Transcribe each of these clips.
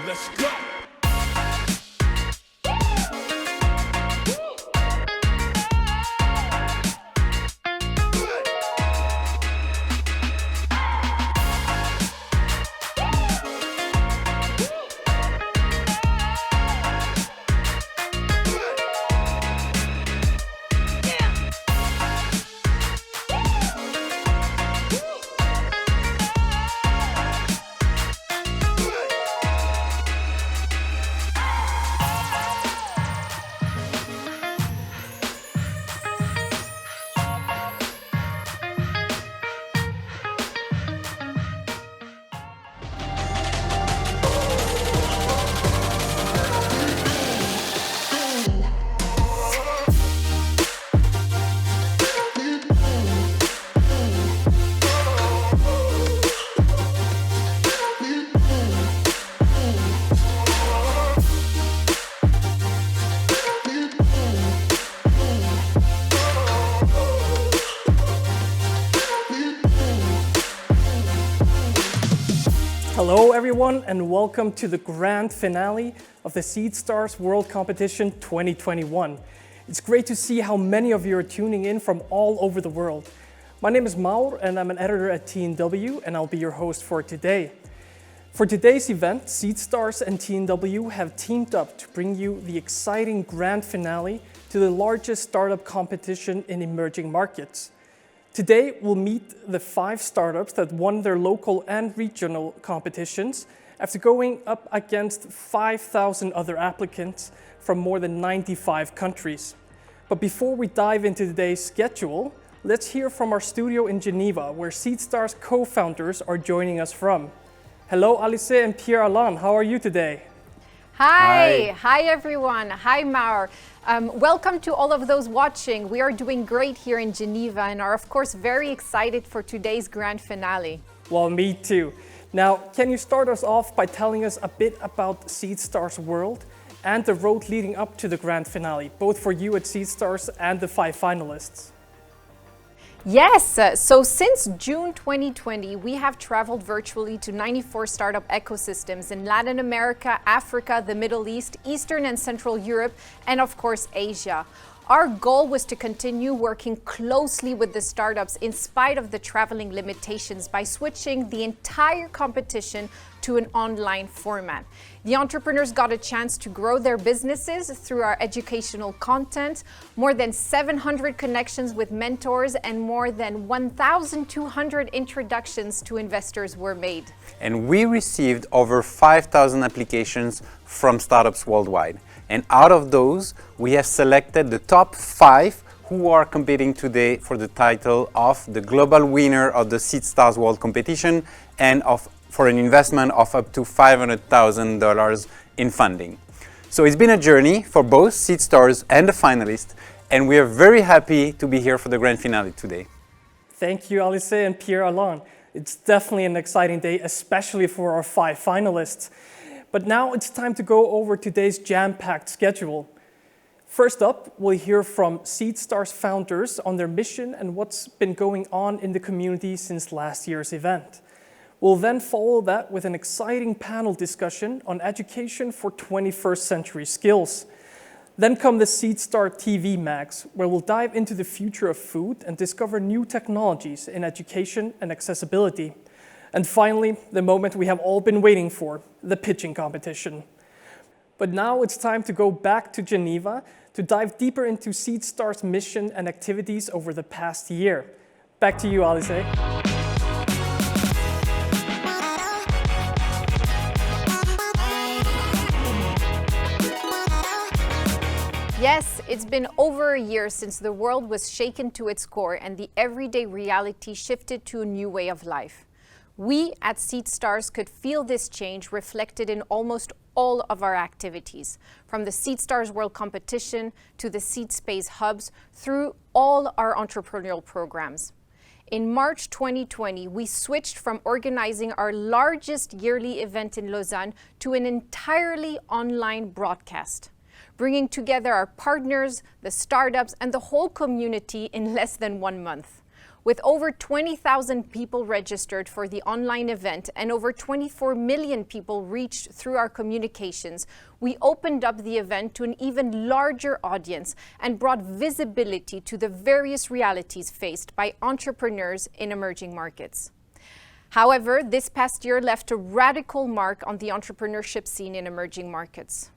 Let's go. Hello everyone and welcome to the grand finale of the Seedstars World Competition 2021. It's great to see how many of you are tuning in from all over the world. My name is Maur and I'm an editor at TNW and I'll be your host for today. For today's event, Seedstars and TNW have teamed up to bring you the exciting grand finale to the largest startup competition in emerging markets. Today, we'll meet the 5 startups that won their local and regional competitions after going up against 5,000 other applicants from more than 95 countries. But before we dive into today's schedule, let's hear from our studio in Geneva, where Seedstars co-founders are joining us from. Hello, Alice and Pierre-Alain, how are you today? Hi everyone. Hi Maur. Welcome to all of those watching. We are doing great here in Geneva and are of course very excited for today's grand finale. Well, me too. Now, can you start us off by telling us a bit about Seedstars World and the road leading up to the grand finale, both for you at Seedstars and the 5 finalists? Yes, so since June 2020, we have traveled virtually to 94 startup ecosystems in Latin America, Africa, the Middle East, Eastern and Central Europe, and of course Asia. Our goal was to continue working closely with the startups in spite of the traveling limitations by switching the entire competition to an online format. The entrepreneurs got a chance to grow their businesses through our educational content, more than 700 connections with mentors, and more than 1,200 introductions to investors were made. And we received over 5,000 applications from startups worldwide. And out of those, we have selected the top 5 who are competing today for the title of the global winner of the Seedstars World Competition and for an investment of up to $500,000 in funding. So it's been a journey for both Seedstars and the finalists, and we are very happy to be here for the grand finale today. Thank you, Alice and Pierre-Alain. It's definitely an exciting day, especially for our 5 finalists. But now it's time to go over today's jam-packed schedule. First up, we'll hear from Seedstars founders on their mission and what's been going on in the community since last year's event. We'll then follow that with an exciting panel discussion on education for 21st century skills. Then come the Seedstar TV Mags, where we'll dive into the future of food and discover new technologies in education and accessibility. And finally, the moment we have all been waiting for, the pitching competition. But now it's time to go back to Geneva to dive deeper into Seedstars' mission and activities over the past year. Back to you, Alice. Yes, it's been over a year since the world was shaken to its core and the everyday reality shifted to a new way of life. We at Seedstars could feel this change reflected in almost all of our activities, from the Seedstars World Competition to the SeedSpace hubs, through all our entrepreneurial programs. In March 2020, we switched from organizing our largest yearly event in Lausanne to an entirely online broadcast, bringing together our partners, the startups, and the whole community in less than 1 month. With over 20,000 people registered for the online event and over 24 million people reached through our communications, we opened up the event to an even larger audience and brought visibility to the various realities faced by entrepreneurs in emerging markets. However, this past year left a radical mark on the entrepreneurship scene in emerging markets.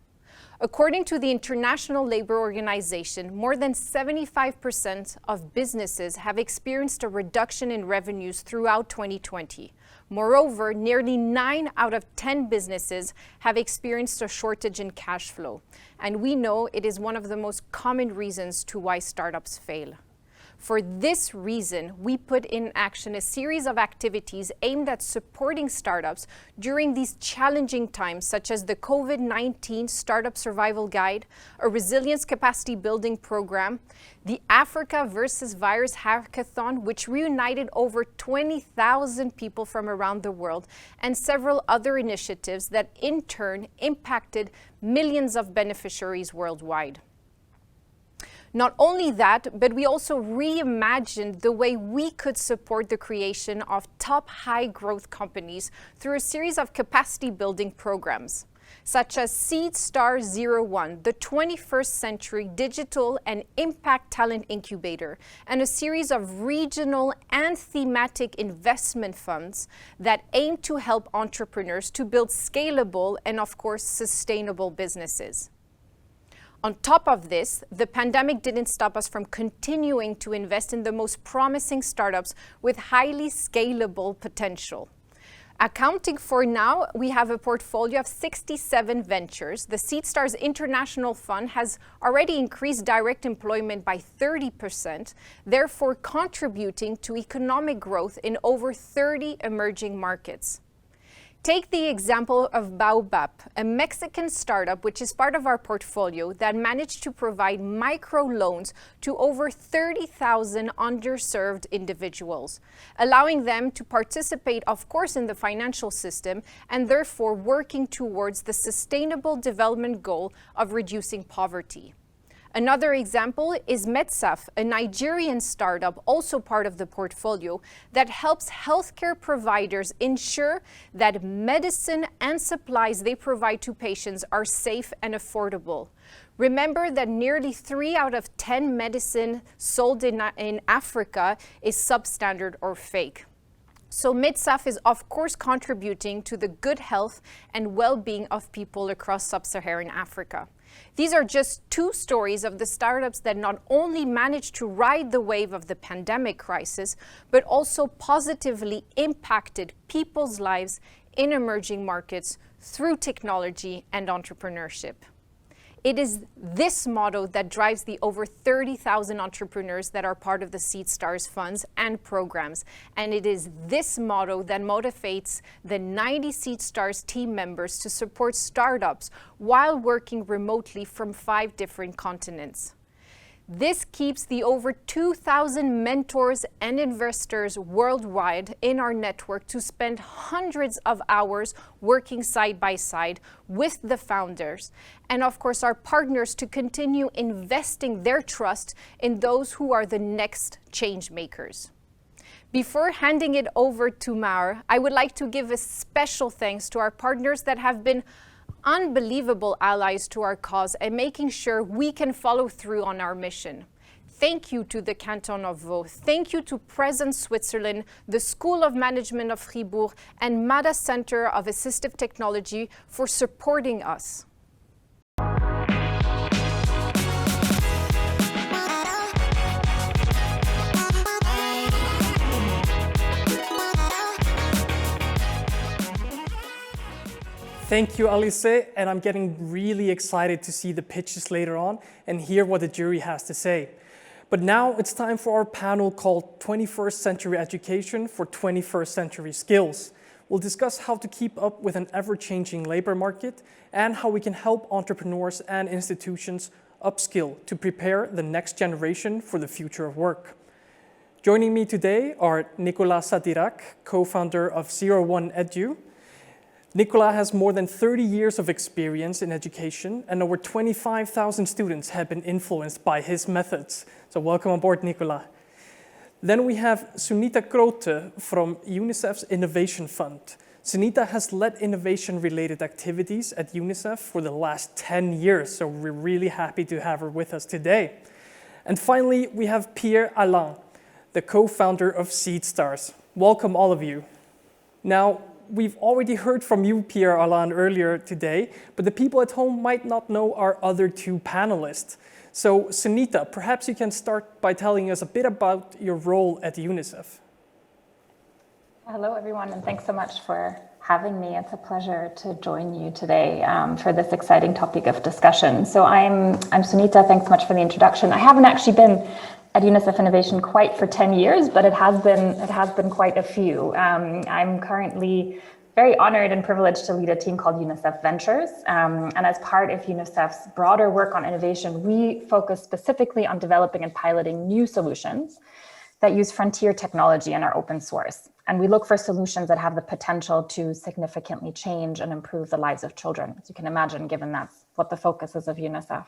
According to the International Labour Organization, more than 75% of businesses have experienced a reduction in revenues throughout 2020. Moreover, nearly 9 out of 10 businesses have experienced a shortage in cash flow. And we know it is one of the most common reasons to why startups fail. For this reason, we put in action a series of activities aimed at supporting startups during these challenging times, such as the COVID-19 Startup Survival Guide, a resilience capacity building program, the Africa versus Virus Hackathon, which reunited over 20,000 people from around the world, and several other initiatives that in turn impacted millions of beneficiaries worldwide. Not only that, but we also reimagined the way we could support the creation of top high-growth companies through a series of capacity-building programs, such as Seedstars 01, the 21st Century Digital and Impact Talent Incubator, and a series of regional and thematic investment funds that aim to help entrepreneurs to build scalable and, of course, sustainable businesses. On top of this, the pandemic didn't stop us from continuing to invest in the most promising startups with highly scalable potential. Accounting for now, we have a portfolio of 67 ventures. The Seedstars International Fund has already increased direct employment by 30%, therefore contributing to economic growth in over 30 emerging markets. Take the example of Baobab, a Mexican startup which is part of our portfolio that managed to provide microloans to over 30,000 underserved individuals, allowing them to participate, of course, in the financial system and therefore working towards the sustainable development goal of reducing poverty. Another example is Metsaf, a Nigerian startup also part of the portfolio that helps healthcare providers ensure that medicine and supplies they provide to patients are safe and affordable. Remember that nearly 3 out of 10 medicine sold in Africa is substandard or fake. So Metsaf is of course contributing to the good health and well-being of people across sub-Saharan Africa. These are just 2 stories of the startups that not only managed to ride the wave of the pandemic crisis, but also positively impacted people's lives in emerging markets through technology and entrepreneurship. It is this motto that drives the over 30,000 entrepreneurs that are part of the Seedstars funds and programs. And it is this motto that motivates the 90 Seedstars team members to support startups while working remotely from 5 different continents. This keeps the over 2,000 mentors and investors worldwide in our network to spend hundreds of hours working side by side with the founders, and of course our partners to continue investing their trust in those who are the next change makers. Before handing it over to Maur, I would like to give a special thanks to our partners that have been unbelievable allies to our cause and making sure we can follow through on our mission. Thank you to the Canton of Vaud. Thank you to Presence Switzerland, the School of Management of Fribourg, and MADA Center of Assistive Technology for supporting us. Thank you, Alice, and I'm getting really excited to see the pitches later on and hear what the jury has to say. But now it's time for our panel called 21st Century Education for 21st Century Skills. We'll discuss how to keep up with an ever-changing labor market and how we can help entrepreneurs and institutions upskill to prepare the next generation for the future of work. Joining me today are Nicolas Sadirac, co-founder of 01 Edu. Nicolas has more than 30 years of experience in education, and over 25,000 students have been influenced by his methods. So welcome on board, Nicolas. Then we have Sunita Krote from UNICEF's Innovation Fund. Sunita has led innovation-related activities at UNICEF for the last 10 years, so we're really happy to have her with us today. And finally, we have Pierre Alain, the co-founder of Seedstars. Welcome, all of you. Now, we've already heard from you, Pierre Alain, earlier today, but the people at home might not know our other two panelists. So, Sunita, perhaps you can start by telling us a bit about your role at UNICEF. Hello, everyone, and thanks so much for having me. It's a pleasure to join you today for this exciting topic of discussion. So I'm Sunita. Thanks so much for the introduction. I haven't actually been at UNICEF Innovation quite for 10 years, but it has been quite a few. I'm currently very honored and privileged to lead a team called UNICEF Ventures. And as part of UNICEF's broader work on innovation, we focus specifically on developing and piloting new solutions that use frontier technology and are open source. And we look for solutions that have the potential to significantly change and improve the lives of children, as you can imagine, given that's what the focus is of UNICEF.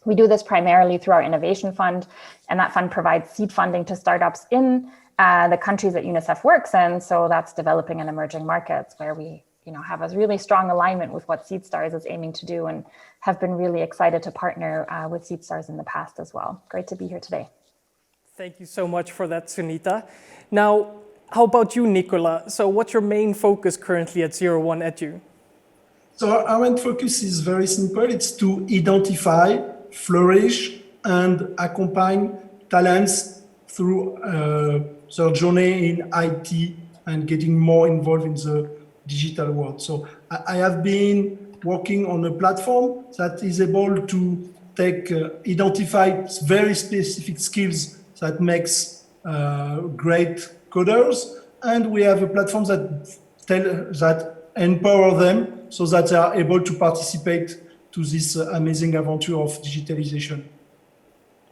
We do this primarily through our innovation fund, and that fund provides seed funding to startups in the countries that UNICEF works in. So that's developing and emerging markets, where we have a really strong alignment with what Seedstars is aiming to do, and have been really excited to partner with Seedstars in the past as well. Great to be here today. Thank you so much for that, Sunita. Now, how about you, Nicola? So what's your main focus currently at 01 Edu? So our main focus is very simple. It's to identify, flourish, and accompany talents through their journey in IT and getting more involved in the digital world. So I have been working on a platform that is able to identify very specific skills that makes great coders, and we have a platform that empower them so that they are able to participate to this amazing adventure of digitalization.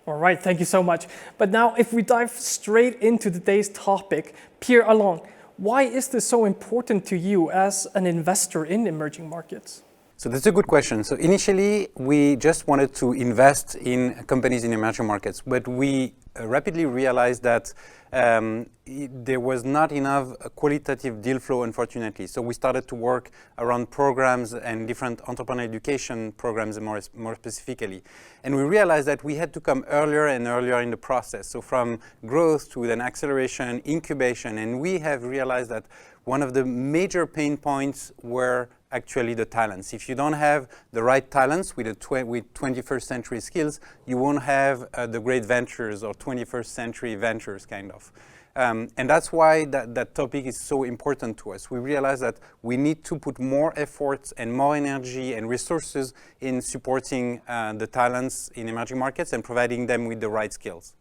All right, thank you so much. But now, if we dive straight into today's topic, Pierre Alain, why is this so important to you as an investor in emerging markets? So that's a good question. So initially, we just wanted to invest in companies in emerging markets, but we rapidly realized that there was not enough qualitative deal flow, unfortunately. So we started to work around programs and different entrepreneur education programs more specifically. And we realized that we had to come earlier and earlier in the process. So from growth to then acceleration, incubation, and we have realized that one of the major pain points were actually the talents. If you don't have the right talents with 21st century skills, you won't have the great ventures or 21st century ventures, kind of. And that's why that topic is so important to us. We realize that we need to put more efforts and more energy and resources in supporting the talents in emerging markets and providing them with the right skills.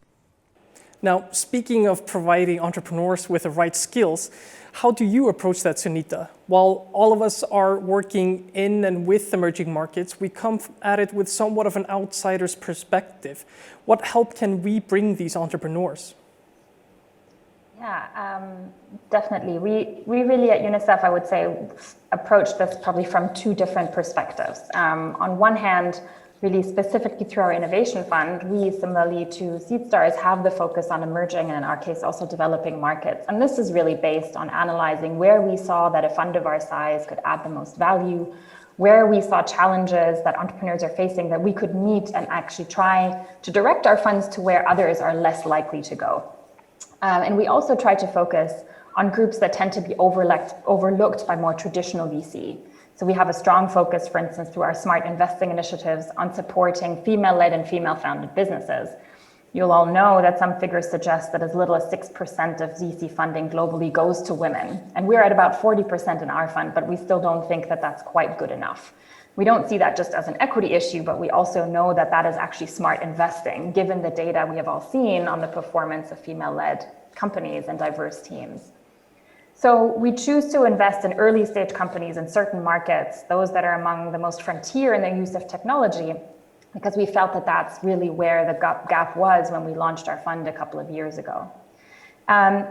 Now, speaking of providing entrepreneurs with the right skills, how do you approach that, Sunita? While all of us are working in and with emerging markets, we come at it with somewhat of an outsider's perspective. What help can we bring these entrepreneurs? Yeah, definitely. We really at UNICEF, I would say, approach this probably from two different perspectives. On one hand, really specifically through our innovation fund, we, similarly to Seedstars, have the focus on emerging and in our case also developing markets. And this is really based on analyzing where we saw that a fund of our size could add the most value, where we saw challenges that entrepreneurs are facing that we could meet and actually try to direct our funds to where others are less likely to go. And we also try to focus on groups that tend to be overlooked by more traditional VC. So we have a strong focus, for instance, through our smart investing initiatives on supporting female-led and female-founded businesses. You'll all know that some figures suggest that as little as 6% of VC funding globally goes to women. And we're at about 40% in our fund, but we still don't think that that's quite good enough. We don't see that just as an equity issue, but we also know that that is actually smart investing, given the data we have all seen on the performance of female-led companies and diverse teams. So we choose to invest in early stage companies in certain markets, those that are among the most frontier in their use of technology, because we felt that that's really where the gap was when we launched our fund a couple of years ago.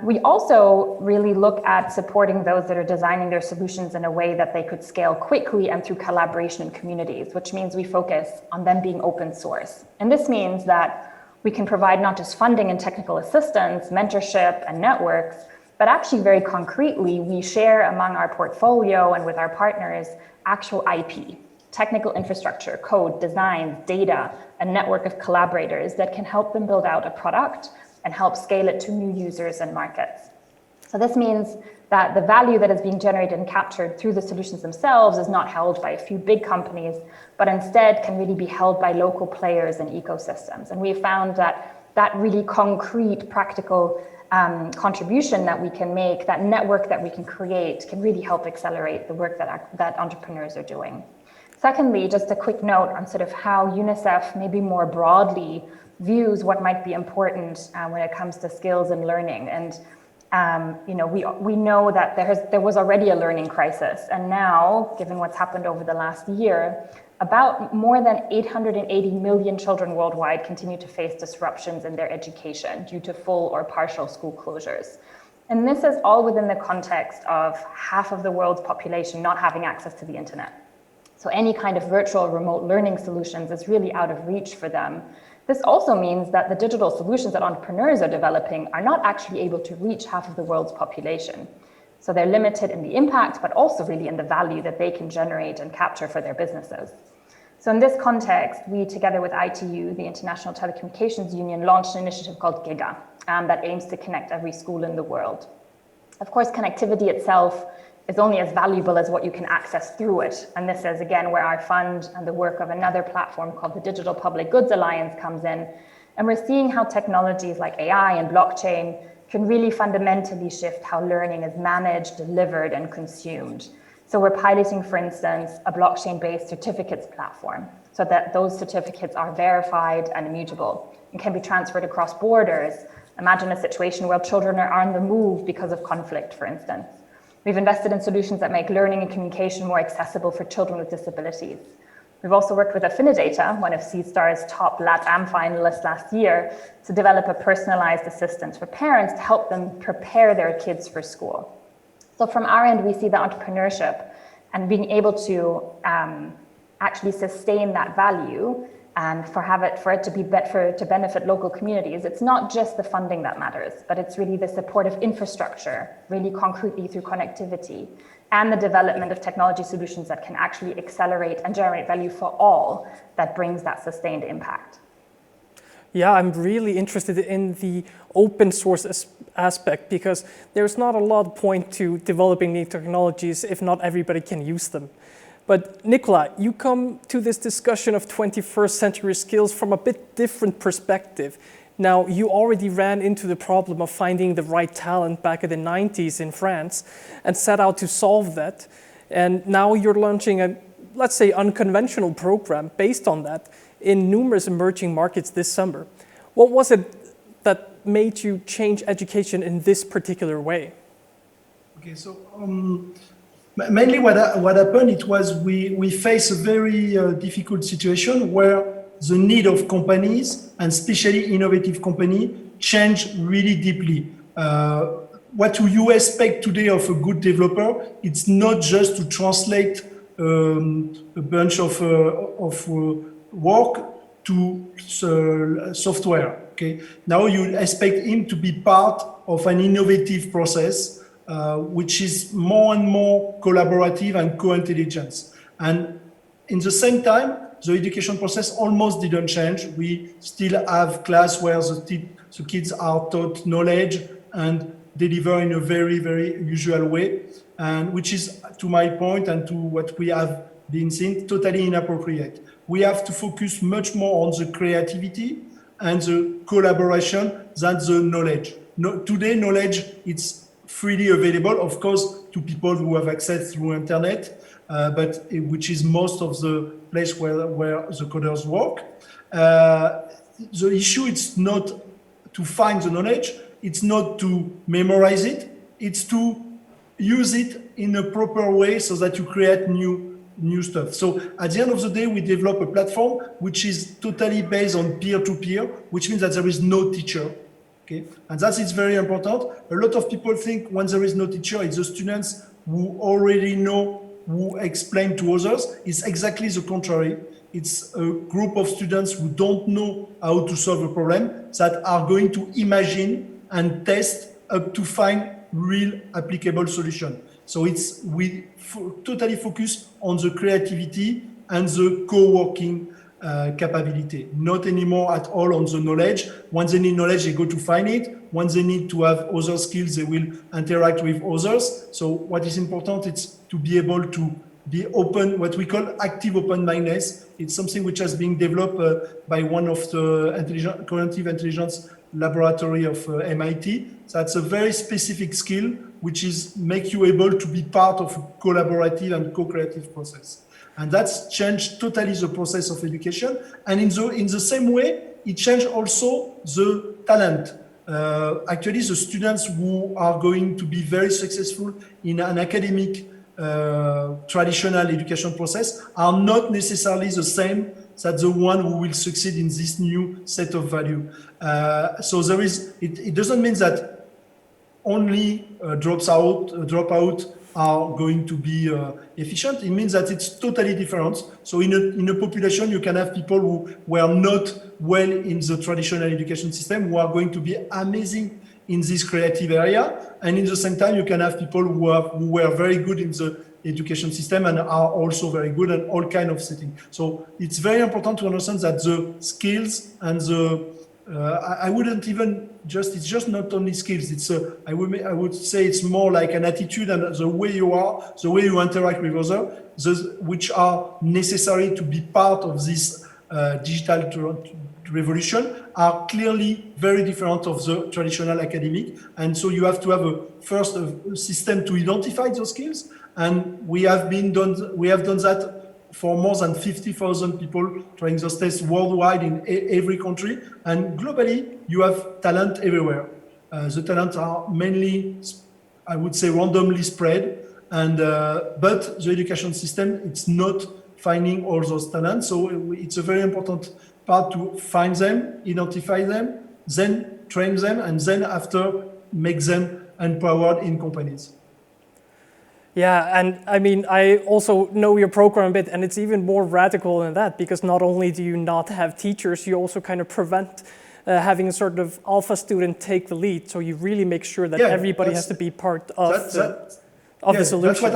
We also really look at supporting those that are designing their solutions in a way that they could scale quickly and through collaboration in communities, which means we focus on them being open source. And this means that We can provide not just funding and technical assistance, mentorship and networks, but actually very concretely, we share among our portfolio and with our partners actual IP, technical infrastructure, code, design, data, a network of collaborators that can help them build out a product and help scale it to new users and markets. So this means that the value that is being generated and captured through the solutions themselves is not held by a few big companies, but instead can really be held by local players and ecosystems. And we found that that really concrete, practical contribution that we can make, that network that we can create, can really help accelerate the work that entrepreneurs are doing. Secondly, just a quick note on sort of how UNICEF maybe more broadly views what might be important when it comes to skills and learning. And we know that there was already a learning crisis, and now, given what's happened over the last year, about more than 880 million children worldwide continue to face disruptions in their education due to full or partial school closures. And this is all within the context of half of the world's population not having access to the internet. So any kind of virtual remote learning solutions is really out of reach for them. This also means that the digital solutions that entrepreneurs are developing are not actually able to reach half of the world's population. So they're limited in the impact, but also really in the value that they can generate and capture for their businesses. So in this context, we, together with ITU, the International Telecommunications Union, launched an initiative called GIGA that aims to connect every school in the world. Of course, connectivity itself is only as valuable as what you can access through it. And this is, again, where our fund and the work of another platform called the Digital Public Goods Alliance comes in. And we're seeing how technologies like AI and blockchain can really fundamentally shift how learning is managed, delivered, and consumed. So we're piloting, for instance, a blockchain-based certificates platform so that those certificates are verified and immutable and can be transferred across borders. Imagine a situation where children are on the move because of conflict, for instance. We've invested in solutions that make learning and communication more accessible for children with disabilities. We've also worked with Finology, one of Seedstars' top LATAM finalists last year, to develop a personalized assistance for parents to help them prepare their kids for school. So from our end, we see the entrepreneurship and being able to actually sustain that value and for it to benefit local communities. It's not just the funding that matters, but it's really the supportive infrastructure, really concretely through connectivity, and the development of technology solutions that can actually accelerate and generate value for all that brings that sustained impact. Yeah, I'm really interested in the open source aspect because there's not a lot of point to developing new technologies if not everybody can use them. But Nicola, you come to this discussion of 21st century skills from a bit different perspective. Now, you already ran into the problem of finding the right talent back in the 90s in France and set out to solve that. And now you're launching a, let's say, unconventional program based on that in numerous emerging markets this summer. What was it that made you change education in this particular way? Okay, so mainly what happened, it was we face a very difficult situation where the need of companies, and especially innovative companies, changed really deeply. What you expect today of a good developer, it's not just to translate a bunch of work to software. Okay, now you expect him to be part of an innovative process, which is more and more collaborative and co-intelligence. And in the same time, the education process almost didn't change. We still have class where the kids are taught knowledge and deliver in a very, very usual way, and which is, to my point and to what we have been seeing, totally inappropriate. We have to focus much more on the creativity and the collaboration than the knowledge. Today, knowledge, it's freely available, of course, to people who have access through internet, but which is most of the place where the coders work. The issue is not to find the knowledge, it's not to memorize it, it's to use it in a proper way so that you create new stuff. So at the end of the day, we develop a platform which is totally based on peer-to-peer, which means that there is no teacher. Okay? And that is very important. A lot of people think when there is no teacher, it's the students who already know who explain to others. It's exactly the contrary. It's a group of students who don't know how to solve a problem that are going to imagine and test up to find real applicable solution. So we totally focus on the creativity and the co-working capability, not anymore at all on the knowledge. When they need knowledge, they go to find it. When they need to have other skills, they will interact with others. So what is important is to be able to be open, what we call active open-mindedness. It's something which has been developed by one of the cognitive intelligence laboratory of MIT. That's a very specific skill, which is make you able to be part of a collaborative and co-creative process. And that's changed totally the process of education. And in the same way, it changed also the talent. Actually, the students who are going to be very successful in an academic traditional education process are not necessarily the same as the one who will succeed in this new set of value. So there is, it doesn't mean that only dropout are going to be efficient. It means that it's totally different. So in a population, you can have people who were not well in the traditional education system, who are going to be amazing in this creative area. And in the same time, you can have people who were very good in the education system and are also very good at all kinds of settings. So it's very important to understand that the skills and the I wouldn't even it's just not only skills. It's I would say it's more like an attitude and the way you are, the way you interact with others, which are necessary to be part of this digital revolution, are clearly very different of the traditional academic. And so you have to have a system to identify those skills. And we have done that for more than 50,000 people trying those tests worldwide in every country. And globally, you have talent everywhere. The talents are mainly, I would say, randomly spread. And but the education system, it's not finding all those talents. So it's a very important part to find them, identify them, then train them, and then after make them empowered in companies. Yeah, and I mean, I also know your program a bit, and it's even more radical than that, because not only do you not have teachers, you also kind of prevent having a sort of alpha student take the lead. So you really make sure that everybody has to be part of the solution.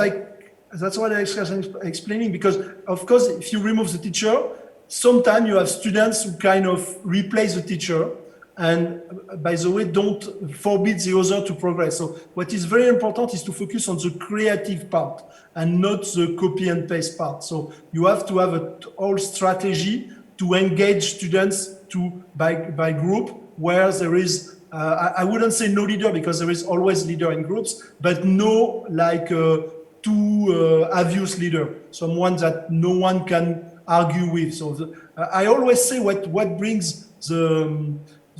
That's what I was explaining, because of course, if you remove the teacher, sometimes you have students who kind of replace the teacher, and by the way, don't forbid the other to progress. So what is very important is to focus on the creative part and not the copy and paste part. So you have to have a whole strategy to engage students by group, where there is, I wouldn't say no leader, because there is always leader in groups, but no like too obvious leader, someone that no one can argue with. So I always say what brings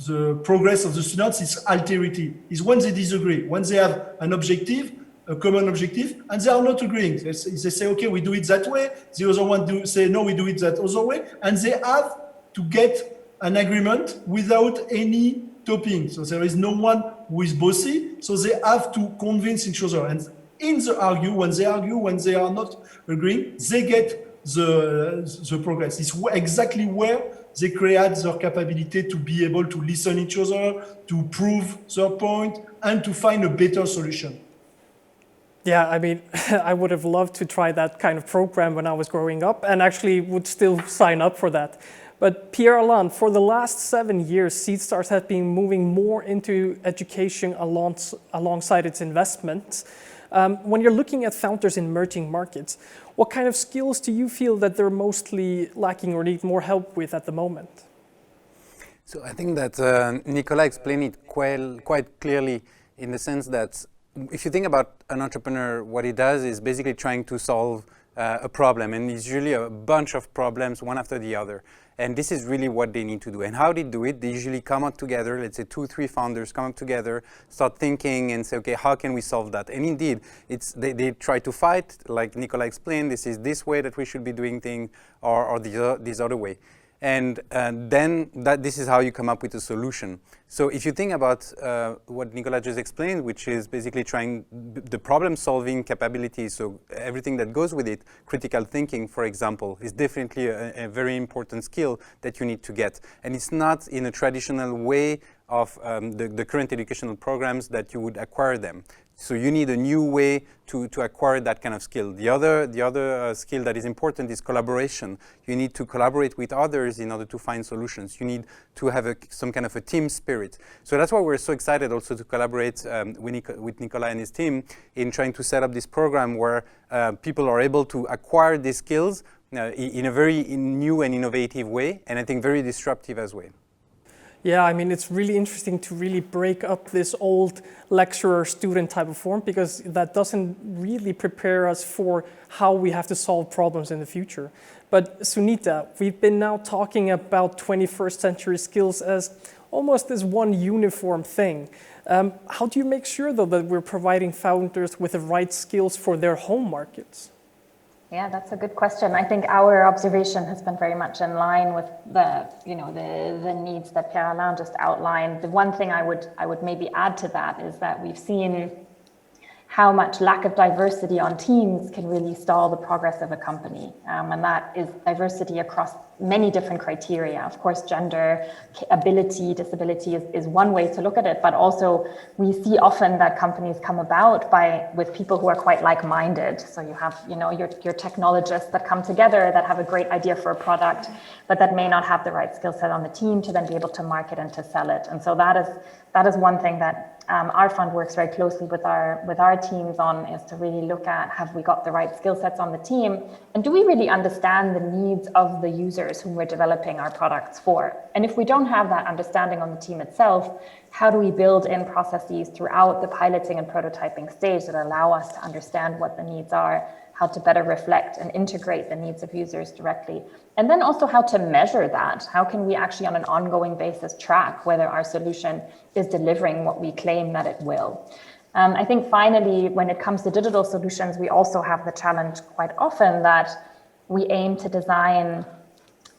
the progress of the students is alterity, is when they disagree, when they have an objective, a common objective, and they are not agreeing. They say, okay, we do it that way. The other one say, no, we do it that other way. And they have to get an agreement without any topping. So there is no one who is bossy. So they have to convince each other. And in the when they are not agreeing, they get the progress. It's exactly where they create their capability to be able to listen each other, to prove their point, and to find a better solution. Yeah, I mean, I would have loved to try that kind of program when I was growing up, and actually would still sign up for that. But Pierre-Alain, for the last 7 years, Seedstars has been moving more into education alongside its investments. When you're looking at founders in emerging markets, what kind of skills do you feel that they're mostly lacking or need more help with at the moment? So I think that Nicolas explained it quite clearly, in the sense that if you think about an entrepreneur, what he does is basically trying to solve a problem, and it's usually a bunch of problems one after the other. And this is really what they need to do. And how they do it, they usually come up together, let's say 2-3 founders come up together, start thinking and say, okay, how can we solve that? And indeed, they try to fight, like Nicolas explained, this is this way that we should be doing things, or this other way. And then this is how you come up with a solution. So if you think about what Nicolas just explained, which is basically trying the problem-solving capability, so everything that goes with it, critical thinking, for example, is definitely a very important skill that you need to get. And it's not in a traditional way of the current educational programs that you would acquire them. So you need a new way to acquire that kind of skill. The other skill that is important is collaboration. You need to collaborate with others in order to find solutions. You need to have some kind of a team spirit. So that's why we're so excited also to collaborate with Nicolas and his team in trying to set up this program where people are able to acquire these skills in a very new and innovative way, and I think very disruptive as well. Yeah, I mean, it's really interesting to really break up this old lecturer-student type of form, because that doesn't really prepare us for how we have to solve problems in the future. But Sunita, we've been now talking about 21st century skills as almost as one uniform thing. How do you make sure, though, that we're providing founders with the right skills for their home markets? Yeah, that's a good question. I think our observation has been very much in line with the needs that Pierre-Alain just outlined. The one thing I would maybe add to that is that we've seen how much lack of diversity on teams can really stall the progress of a company. And that is diversity across many different criteria. Of course, gender, ability, disability is one way to look at it, but also we see often that companies come about with people who are quite like-minded. So you have, your technologists that come together that have a great idea for a product, but that may not have the right skill set on the team to then be able to market and to sell it. And so that is one thing that our fund works very closely with our teams on, is to really look at, have we got the right skill sets on the team, and do we really understand the needs of the users whom we're developing our products for? And if we don't have that understanding on the team itself, how do we build in processes throughout the piloting and prototyping stage that allow us to understand what the needs are, how to better reflect and integrate the needs of users directly, and then also how to measure that. How can we actually on an ongoing basis track whether our solution is delivering what we claim that it will? I think finally, when it comes to digital solutions, we also have the challenge quite often that we aim to design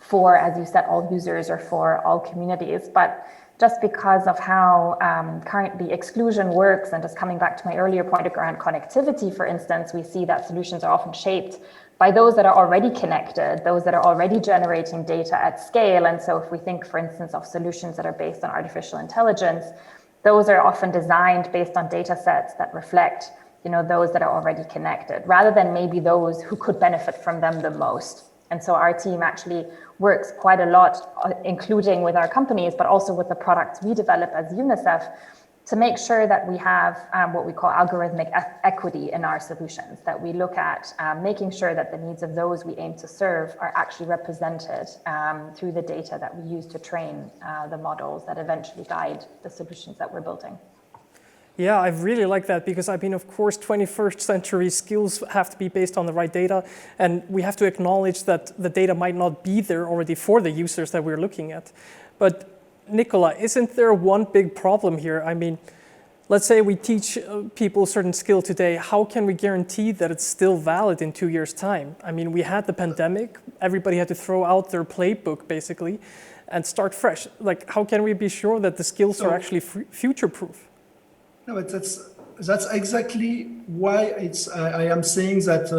for, as you said, all users or for all communities, but just because of how currently exclusion works, and just coming back to my earlier point around connectivity, for instance, we see that solutions are often shaped by those that are already connected, those that are already generating data at scale. And so if we think, for instance, of solutions that are based on artificial intelligence, those are often designed based on data sets that reflect, those that are already connected, rather than maybe those who could benefit from them the most. And so our team actually works quite a lot, including with our companies, but also with the products we develop as UNICEF, to make sure that we have what we call algorithmic equity in our solutions, that we look at making sure that the needs of those we aim to serve are actually represented through the data that we use to train the models that eventually guide the solutions that we're building. Yeah, I really like that, because of course, 21st century skills have to be based on the right data, and we have to acknowledge that the data might not be there already for the users that we're looking at. But Nicolas, isn't there one big problem here? Let's say we teach people a certain skill today. How can we guarantee that it's still valid in 2 years' time? We had the pandemic. Everybody had to throw out their playbook, basically, and start fresh. How can we be sure that the skills are actually future-proof? No, but that's exactly why I am saying that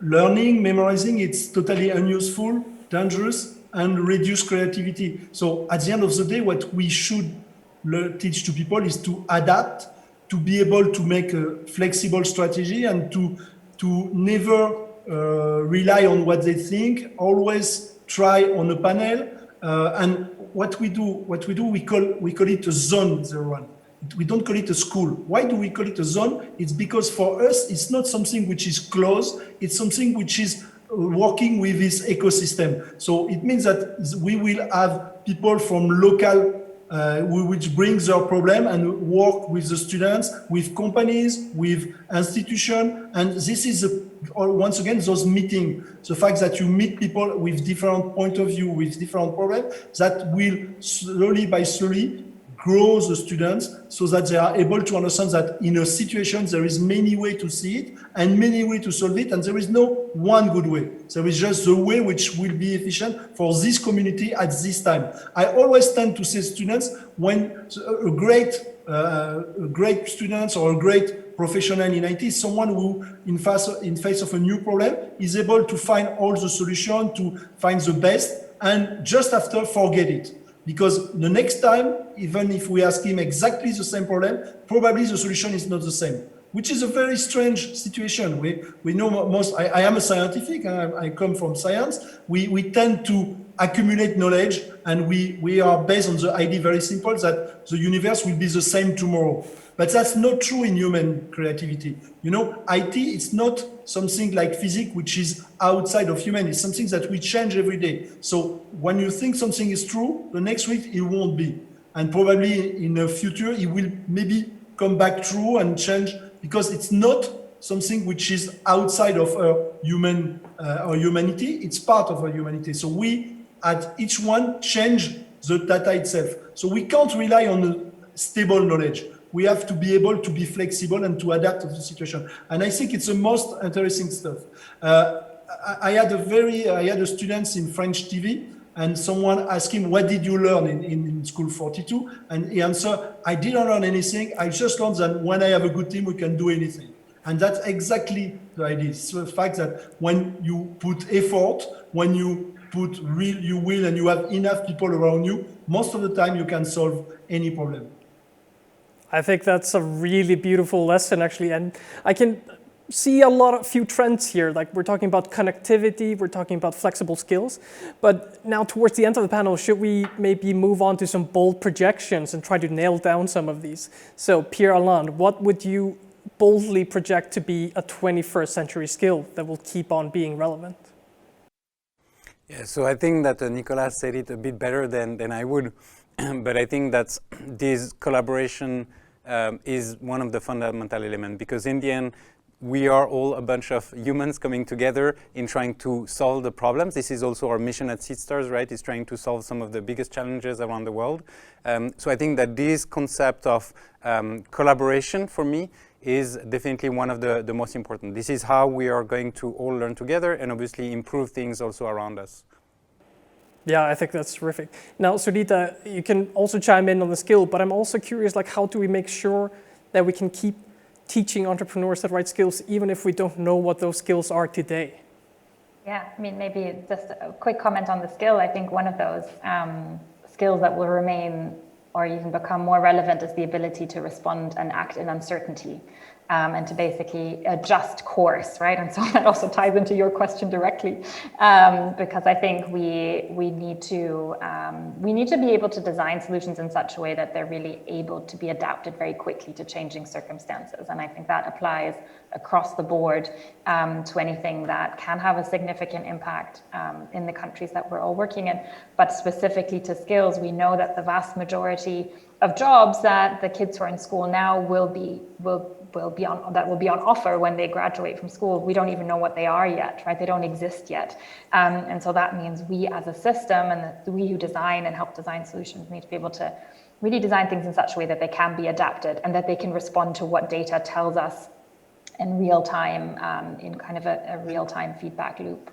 learning, memorizing, it's totally unuseful, dangerous, and reduce creativity. So at the end of the day, what we should teach to people is to adapt, to be able to make a flexible strategy, and to never rely on what they think, always try on a panel. And what we do, we call it a zone 01. We don't call it a school. Why do we call it a zone? It's because for us, it's not something which is closed. It's something which is working with this ecosystem. So it means that we will have people from local which brings their problem and work with the students, with companies, with institutions. And this is, once again, those meetings, the fact that you meet people with different point of view, with different problems, that will slowly by slowly grow the students so that they are able to understand that in a situation there is many ways to see it and many ways to solve it, and there is no one good way. There is just the way which will be efficient for this community at this time. I always tend to say students, when a great student or a great professional in IT is someone who, in face of a new problem, is able to find all the solution, to find the best, and just after forget it. Because the next time, even if we ask him exactly the same problem, probably the solution is not the same, which is a very strange situation. We know most, I am a scientific, I come from science. We tend to accumulate knowledge, and we are based on the idea very simple that the universe will be the same tomorrow. But that's not true in human creativity. You know, IT, it's not something like physics, which is outside of human. It's something that we change every day. So when you think something is true, the next week it won't be. And probably in the future, it will maybe come back true and change, because it's not something which is outside of our humanity. It's part of our humanity. So we, at each one, change the data itself. So we can't rely on a stable knowledge. We have to be able to be flexible and to adapt to the situation. And I think it's the most interesting stuff. I had a student in French TV, and someone asked him, what did you learn in School 42? And he answered, I didn't learn anything. I just learned that when I have a good team, we can do anything. And that's exactly the idea. It's the fact that when you put effort, when you put you will, and you have enough people around you, most of the time you can solve any problem. I think that's a really beautiful lesson, actually, and I can see few trends here. Like, we're talking about connectivity, we're talking about flexible skills, but now towards the end of the panel, should we maybe move on to some bold projections and try to nail down some of these? So, Pierre-Alain, what would you boldly project to be a 21st century skill that will keep on being relevant? Yeah, so I think that Nicolas said it a bit better than I would. But I think that this collaboration is one of the fundamental elements, because in the end, we are all a bunch of humans coming together in trying to solve the problems. This is also our mission at Seedstars, right? Is trying to solve some of the biggest challenges around the world. So I think that this concept of collaboration, for me, is definitely one of the most important. This is how we are going to all learn together and obviously improve things also around us. Yeah, I think that's terrific. Now, Sudita, you can also chime in on the skill, but I'm also curious, like, how do we make sure that we can keep teaching entrepreneurs the right skills, even if we don't know what those skills are today? Yeah, I mean, maybe just a quick comment on the skill. I think one of those skills that will remain or even become more relevant is the ability to respond and act in uncertainty. And to basically adjust course, right? And so that also ties into your question directly, because I think we need to be able to design solutions in such a way that they're really able to be adapted very quickly to changing circumstances. And I think that applies across the board to anything that can have a significant impact in the countries that we're all working in. But specifically to skills, we know that the vast majority of jobs that the kids who are in school now will be on offer when they graduate from school. We don't even know what they are yet, right? They don't exist yet. And so that means we as a system, and we who design and help design solutions, need to be able to really design things in such a way that they can be adapted and that they can respond to what data tells us in real time, in kind of a real-time feedback loop.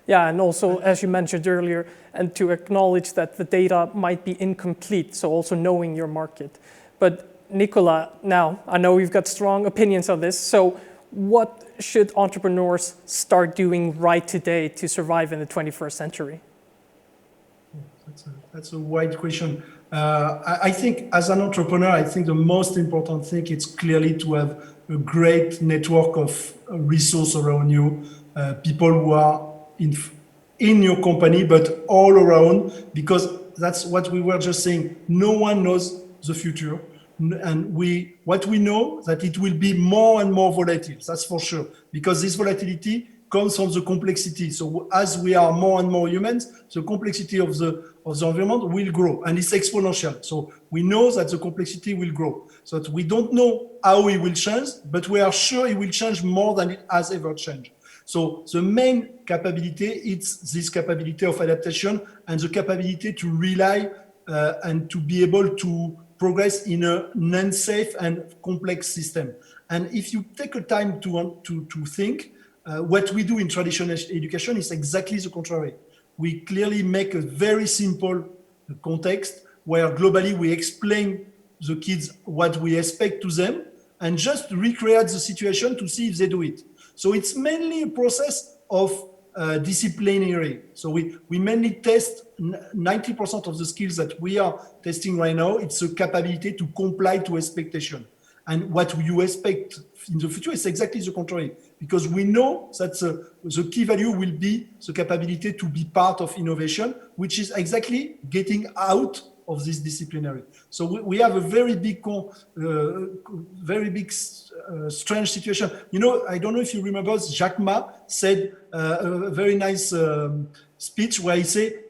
Yeah, and also, as you mentioned earlier, and to acknowledge that the data might be incomplete, so also knowing your market. But Nicolas, now, I know you've got strong opinions on this, so what should entrepreneurs start doing right today to survive in the 21st century? That's a wide question. I think as an entrepreneur, I think the most important thing is clearly to have a great network of resources around you, people who are in your company, but all around, because that's what we were just saying. No one knows the future. And what we know that it will be more and more volatile, that's for sure, because this volatility comes from the complexity. So as we are more and more humans, the complexity of the environment will grow, and it's exponential. So we know that the complexity will grow. So that we don't know how it will change, but we are sure it will change more than it has ever changed. So the main capability is this capability of adaptation and the capability to rely and to be able to progress in an unsafe and complex system. And if you take a time to think, what we do in traditional education is exactly the contrary. We clearly make a very simple context where globally we explain the kids what we expect to them and just recreate the situation to see if they do it. So it's mainly a process of disciplinary. So we mainly test 90% of the skills that we are testing right now. It's a capability to comply to expectation. And what you expect in the future is exactly the contrary, because we know that the key value will be the capability to be part of innovation, which is exactly getting out of this disciplinary. So we have a very big, strange situation. You know, I don't know if you remember, Jacques Ma said a very nice speech where he said,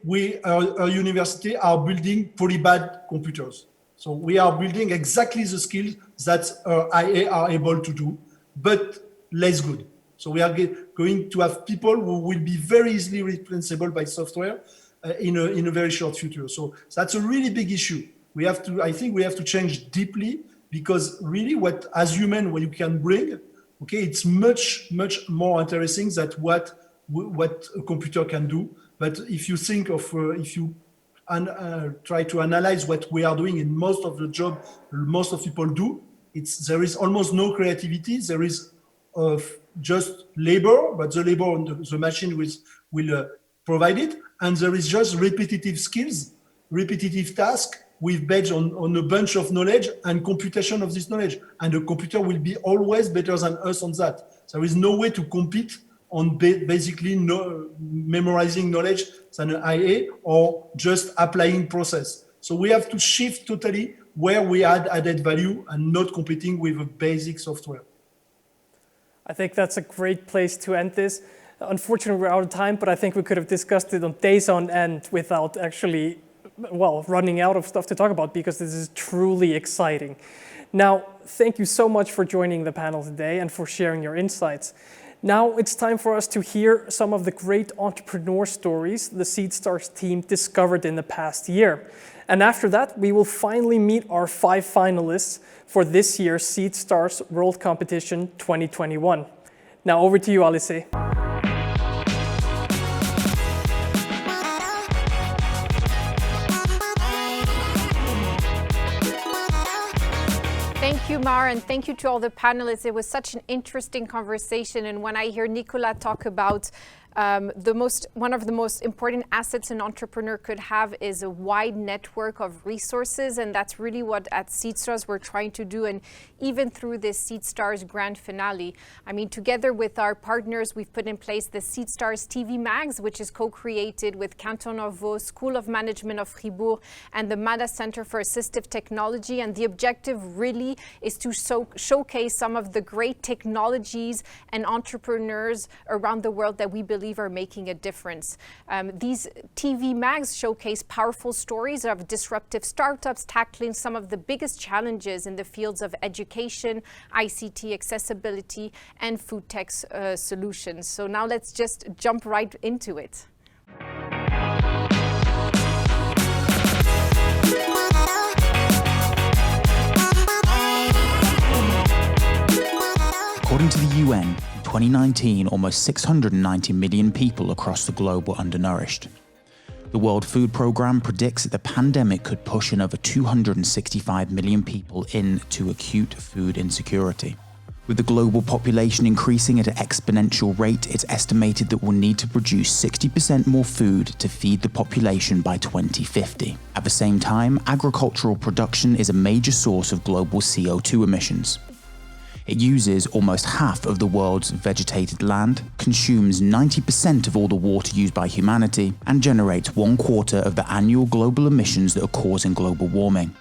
our university are building pretty bad computers. So we are building exactly the skills that IA are able to do, but less good. So we are going to have people who will be very easily replaceable by software in a very short future. So that's a really big issue. I think we have to change deeply, because really as human, what you can bring, okay, it's much more interesting than what a computer can do. But if you think of, if you try to analyze what we are doing in most of the job most of people do, there is almost no creativity. There is just labor, but the labor on the machine will provide it. And there is just repetitive skills, repetitive tasks with based on a bunch of knowledge and computation of this knowledge. And the computer will be always better than us on that. There is no way to compete on basically memorizing knowledge than an IA or just applying process. So we have to shift totally where we add added value and not competing with a basic software. I think that's a great place to end this. Unfortunately, we're out of time, but I think we could have discussed it on days on end without actually, running out of stuff to talk about, because this is truly exciting. Now, thank you so much for joining the panel today and for sharing your insights. Now it's time for us to hear some of the great entrepreneur stories the Seedstars team discovered in the past year. And after that, we will finally meet our 5 finalists for this year's Seedstars World Competition 2021. Now over to you, Alice. Thank you, Mar, and thank you to all the panelists. It was such an interesting conversation. And when I hear Nicolas talk about one of the most important assets an entrepreneur could have is a wide network of resources, and that's really what at Seedstars we're trying to do. And even through this Seedstars grand finale, I mean, together with our partners, we've put in place the Seedstars TV Mags, which is co-created with Canton of Vaud, School of Management of Fribourg, and the MENA Center for Assistive Technology. And the objective really is to showcase some of the great technologies and entrepreneurs around the world that we believe are making a difference. These TV mags showcase powerful stories of disruptive startups tackling some of the biggest challenges in the fields of education, ICT accessibility, and FoodTech solutions. So now let's just jump right into it. According to the UN, in 2019, almost 690 million people across the globe were undernourished. The World Food Programme predicts that the pandemic could push another 265 million people into acute food insecurity. With the global population increasing at an exponential rate, it's estimated that we'll need to produce 60% more food to feed the population by 2050. At the same time, agricultural production is a major source of global CO2 emissions. It uses almost half of the world's vegetated land, consumes 90% of all the water used by humanity, and generates 1/4 of the annual global emissions that are causing global warming.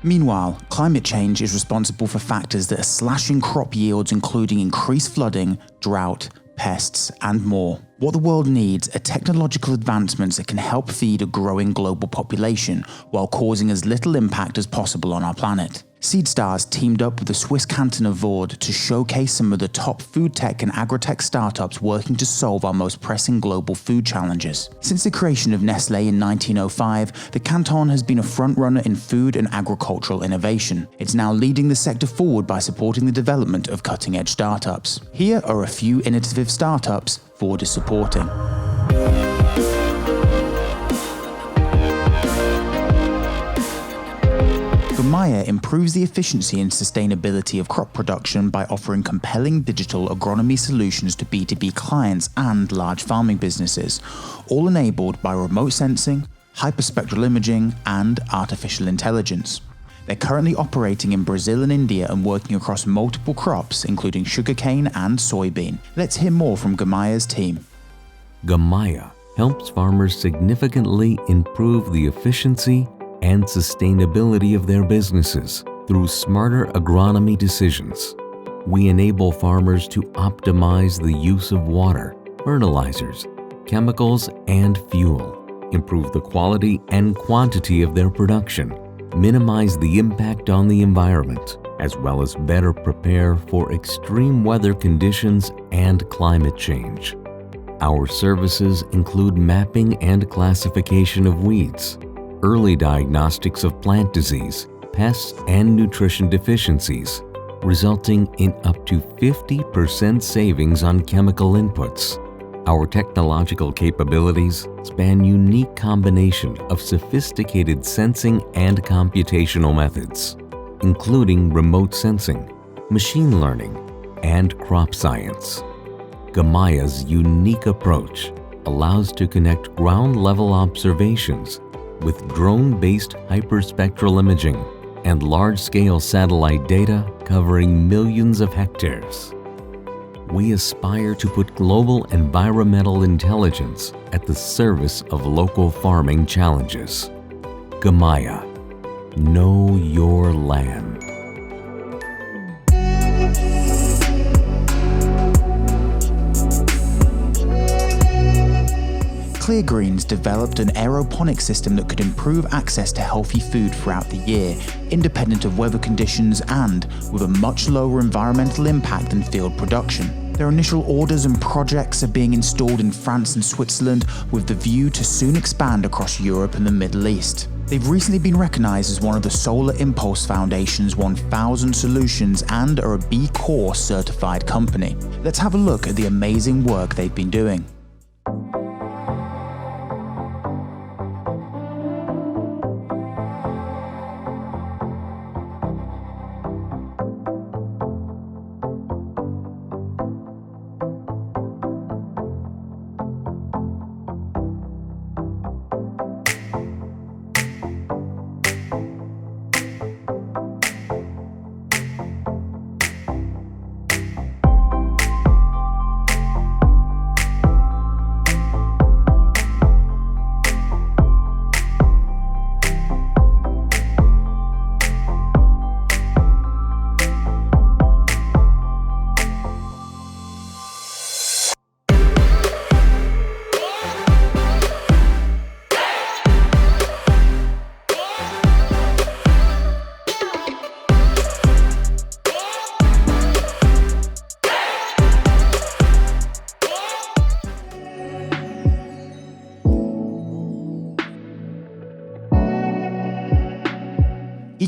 Meanwhile, climate change is responsible for factors that are slashing crop yields, including increased flooding, drought, pests, and more. What the world needs are technological advancements that can help feed a growing global population while causing as little impact as possible on our planet. Seedstars teamed up with the Swiss canton of Vaud to showcase some of the top food tech and agri-tech startups working to solve our most pressing global food challenges. Since the creation of Nestlé in 1905, the canton has been a front-runner in food and agricultural innovation. It's now leading the sector forward by supporting the development of cutting-edge startups. Here are a few innovative startups Vaud is supporting. Gamaya improves the efficiency and sustainability of crop production by offering compelling digital agronomy solutions to B2B clients and large farming businesses, all enabled by remote sensing, hyperspectral imaging, and artificial intelligence. They're currently operating in Brazil and India and working across multiple crops, including sugarcane and soybean. Let's hear more from Gamaya's team. Gamaya helps farmers significantly improve the efficiency and sustainability of their businesses through smarter agronomy decisions. We enable farmers to optimize the use of water, fertilizers, chemicals, and fuel, improve the quality and quantity of their production, minimize the impact on the environment, as well as better prepare for extreme weather conditions and climate change. Our services include mapping and classification of weeds, early diagnostics of plant disease, pests, and nutrition deficiencies, resulting in up to 50% savings on chemical inputs. Our technological capabilities span unique combination of sophisticated sensing and computational methods, including remote sensing, machine learning, and crop science. Gamaya's unique approach allows to connect ground-level observations with drone-based hyperspectral imaging and large-scale satellite data covering millions of hectares. We aspire to put global environmental intelligence at the service of local farming challenges. Gamaya, know your land. Cleargreens developed an aeroponic system that could improve access to healthy food throughout the year, independent of weather conditions and with a much lower environmental impact than field production. Their initial orders and projects are being installed in France and Switzerland with the view to soon expand across Europe and the Middle East. They've recently been recognized as one of the Solar Impulse Foundation's 1,000 solutions and are a B Corp certified company. Let's have a look at the amazing work they've been doing.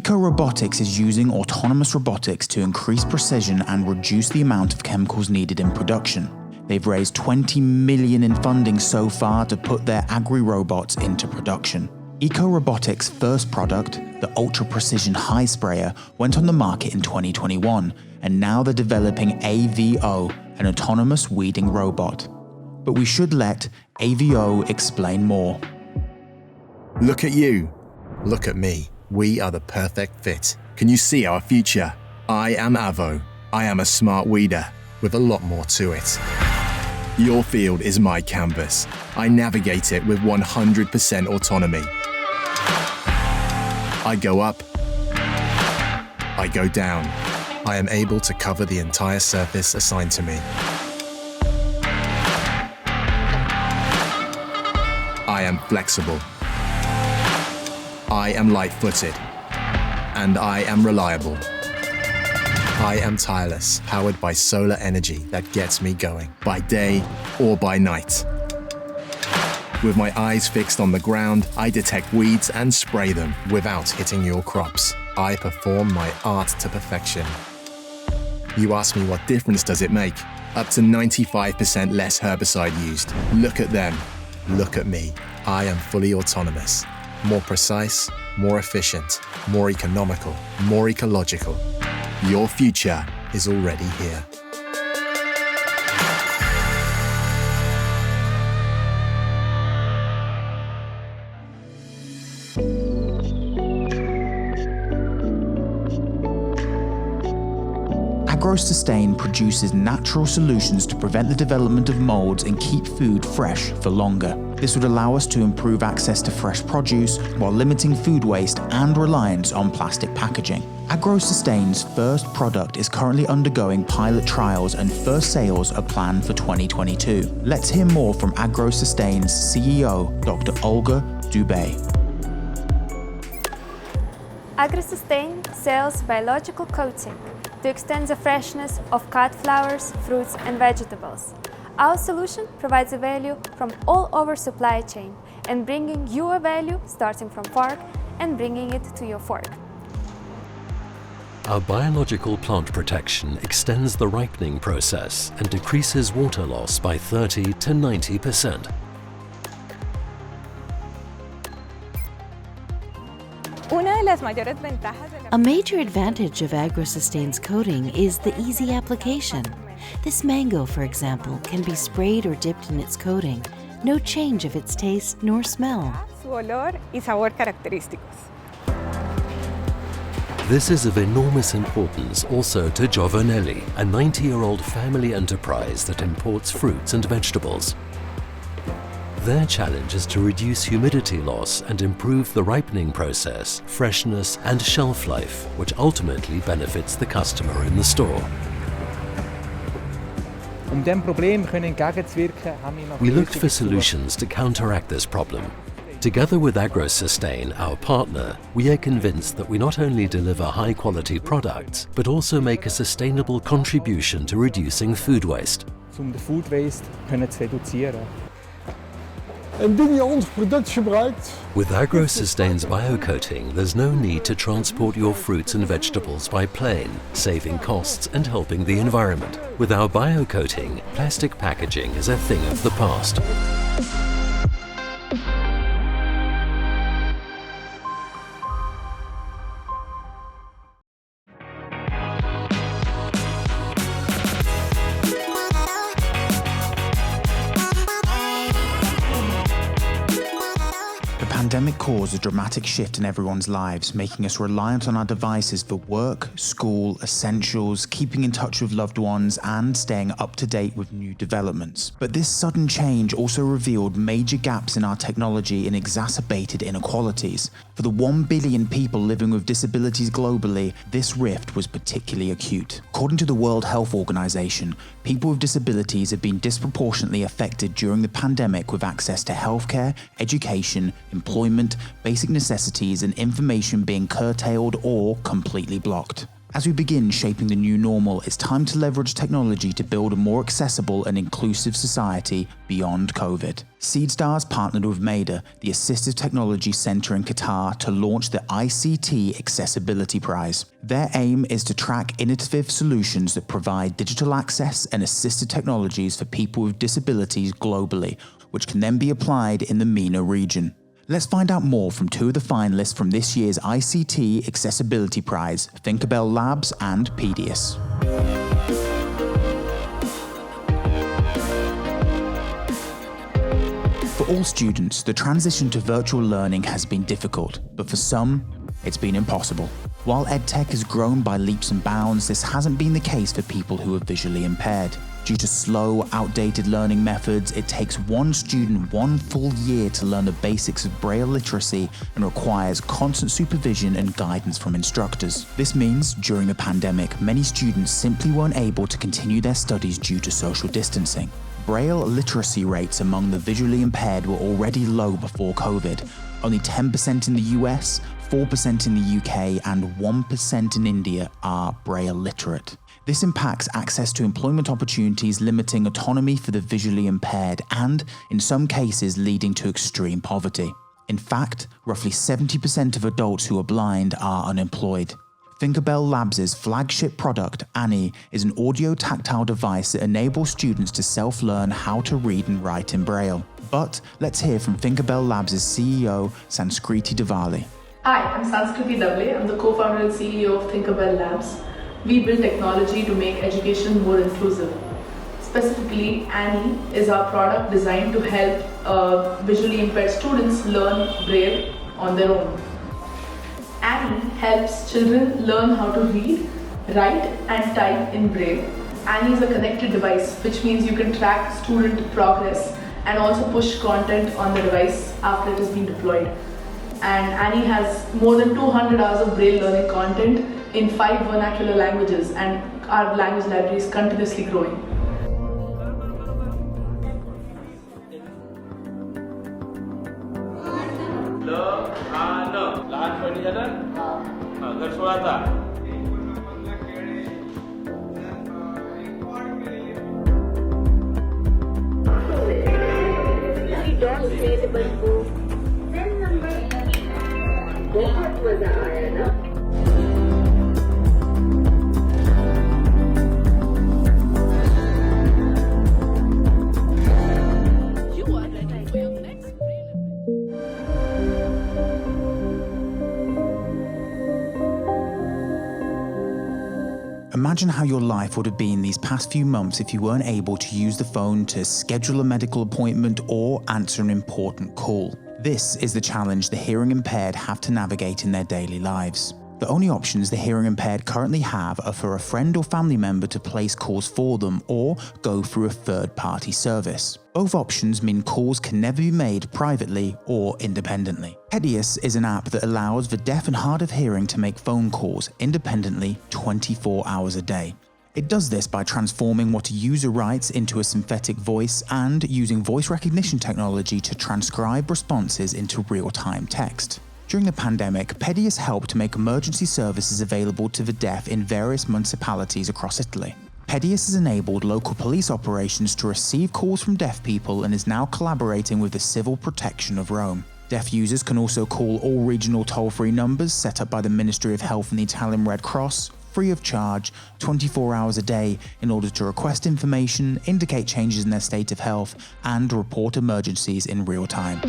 Eco-robotics is using autonomous robotics to increase precision and reduce the amount of chemicals needed in production. They've raised $20 million in funding so far to put their agri-robots into production. Eco-robotics' first product, the ultra-precision high sprayer, went on the market in 2021, and now they're developing AVO, an autonomous weeding robot. But we should let AVO explain more. Look at you. Look at me. We are the perfect fit. Can you see our future? I am Avo. I am a smart weeder with a lot more to it. Your field is my canvas. I navigate it with 100% autonomy. I go up. I go down. I am able to cover the entire surface assigned to me. am flexible. I am light-footed. And I am reliable. I am tireless, powered by solar energy that gets me going, by day or by night. With my eyes fixed on the ground, I detect weeds and spray them without hitting your crops. I perform my art to perfection. You ask me what difference does it make? Up to 95% less herbicide used. Look at them. Look at me. I am fully autonomous. More precise, more efficient, more economical, more ecological. Your future is already here. AgroSustain produces natural solutions to prevent the development of molds and keep food fresh for longer. This would allow us to improve access to fresh produce while limiting food waste and reliance on plastic packaging. AgroSustain's first product is currently undergoing pilot trials and first sales are planned for 2022. Let's hear more from AgroSustain's CEO, Dr. Olga Dubey. AgroSustain sells biological coating to extend the freshness of cut flowers, fruits and vegetables. Our solution provides a value from all over supply chain and bringing you a value starting from fork and bringing it to your fork. Our biological plant protection extends the ripening process and decreases water loss by 30 to 90%. A major advantage of AgroSustain's coating is the easy application. This mango, for example, can be sprayed or dipped in its coating. No change of its taste nor smell. This is of enormous importance also to Giovanelli, a 90-year-old family enterprise that imports fruits and vegetables. Their challenge is to reduce humidity loss and improve the ripening process, freshness and shelf life, which ultimately benefits the customer in the store. We looked for solutions to counteract this problem. Together with AgroSustain, our partner, we are convinced that we not only deliver high-quality products, but also make a sustainable contribution to reducing food waste. With AgroSustain's biocoating, there's no need to transport your fruits and vegetables by plane, saving costs and helping the environment. With our biocoating, plastic packaging is a thing of the past. The pandemic caused a dramatic shift in everyone's lives, making us reliant on our devices for work, school, essentials, keeping in touch with loved ones, and staying up to date with new developments. But this sudden change also revealed major gaps in our technology and exacerbated inequalities. For the 1 billion people living with disabilities globally, this rift was particularly acute. According to the World Health Organization, people with disabilities have been disproportionately affected during the pandemic with access to healthcare, education, employment, basic necessities, and information being curtailed or completely blocked. As we begin shaping the new normal, it's time to leverage technology to build a more accessible and inclusive society beyond COVID. Seedstars partnered with MENA, the Assistive Technology Center in Qatar, to launch the ICT Accessibility Prize. Their aim is to track innovative solutions that provide digital access and assistive technologies for people with disabilities globally, which can then be applied in the MENA region. Let's find out more from two of the finalists from this year's ICT Accessibility Prize, Thinkabell Labs and Pedius. For all students, the transition to virtual learning has been difficult, but for some, it's been impossible. While EdTech has grown by leaps and bounds, this hasn't been the case for people who are visually impaired. Due to slow, outdated learning methods, it takes one student 1 full year to learn the basics of Braille literacy and requires constant supervision and guidance from instructors. This means, during the pandemic, many students simply weren't able to continue their studies due to social distancing. Braille literacy rates among the visually impaired were already low before COVID. Only 10% in the US, 4% in the UK, and 1% in India are Braille literate. This impacts access to employment opportunities, limiting autonomy for the visually impaired and, in some cases, leading to extreme poverty. In fact, roughly 70% of adults who are blind are unemployed. Finkerbell Labs' flagship product, Annie, is an audio-tactile device that enables students to self-learn how to read and write in Braille. But let's hear from Finkerbell Labs' CEO, Sanskriti Diwali. Hi, I'm Sanskriti Diwali. I'm the co-founder and CEO of Finkerbell Labs. We build technology to make education more inclusive. Specifically, Annie is our product designed to help visually impaired students learn Braille on their own. Annie helps children learn how to read, write and type in Braille. Annie is a connected device, which means you can track student progress and also push content on the device after it has been deployed. And Annie has more than 200 hours of Braille learning content in 5 vernacular languages, and our language library is continuously growing. Imagine how your life would have been these past few months if you weren't able to use the phone to schedule a medical appointment or answer an important call. This is the challenge the hearing impaired have to navigate in their daily lives. The only options the hearing impaired currently have are for a friend or family member to place calls for them or go through a third-party service. Both options mean calls can never be made privately or independently. Pegasi is an app that allows the deaf and hard of hearing to make phone calls independently 24 hours a day. It does this by transforming what a user writes into a synthetic voice and using voice recognition technology to transcribe responses into real-time text. During the pandemic, Pegasi helped to make emergency services available to the deaf in various municipalities across Italy. Pegasi has enabled local police operations to receive calls from deaf people and is now collaborating with the Civil Protection of Rome. Deaf users can also call all regional toll-free numbers set up by the Ministry of Health and the Italian Red Cross, free of charge, 24 hours a day, in order to request information, indicate changes in their state of health, and report emergencies in real time.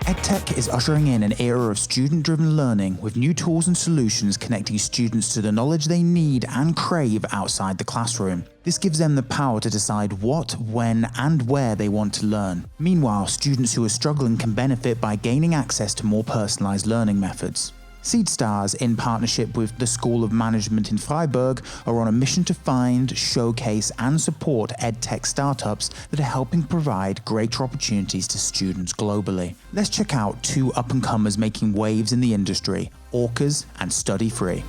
EdTech is ushering in an era of student-driven learning with new tools and solutions connecting students to the knowledge they need and crave outside the classroom. This gives them the power to decide what, when, and where they want to learn. Meanwhile, students who are struggling can benefit by gaining access to more personalized learning methods. Seedstars, in partnership with the School of Management in Freiburg, are on a mission to find, showcase, and support EdTech startups that are helping provide greater opportunities to students globally. Let's check out 2 up-and-comers making waves in the industry, Orcas and Study Free.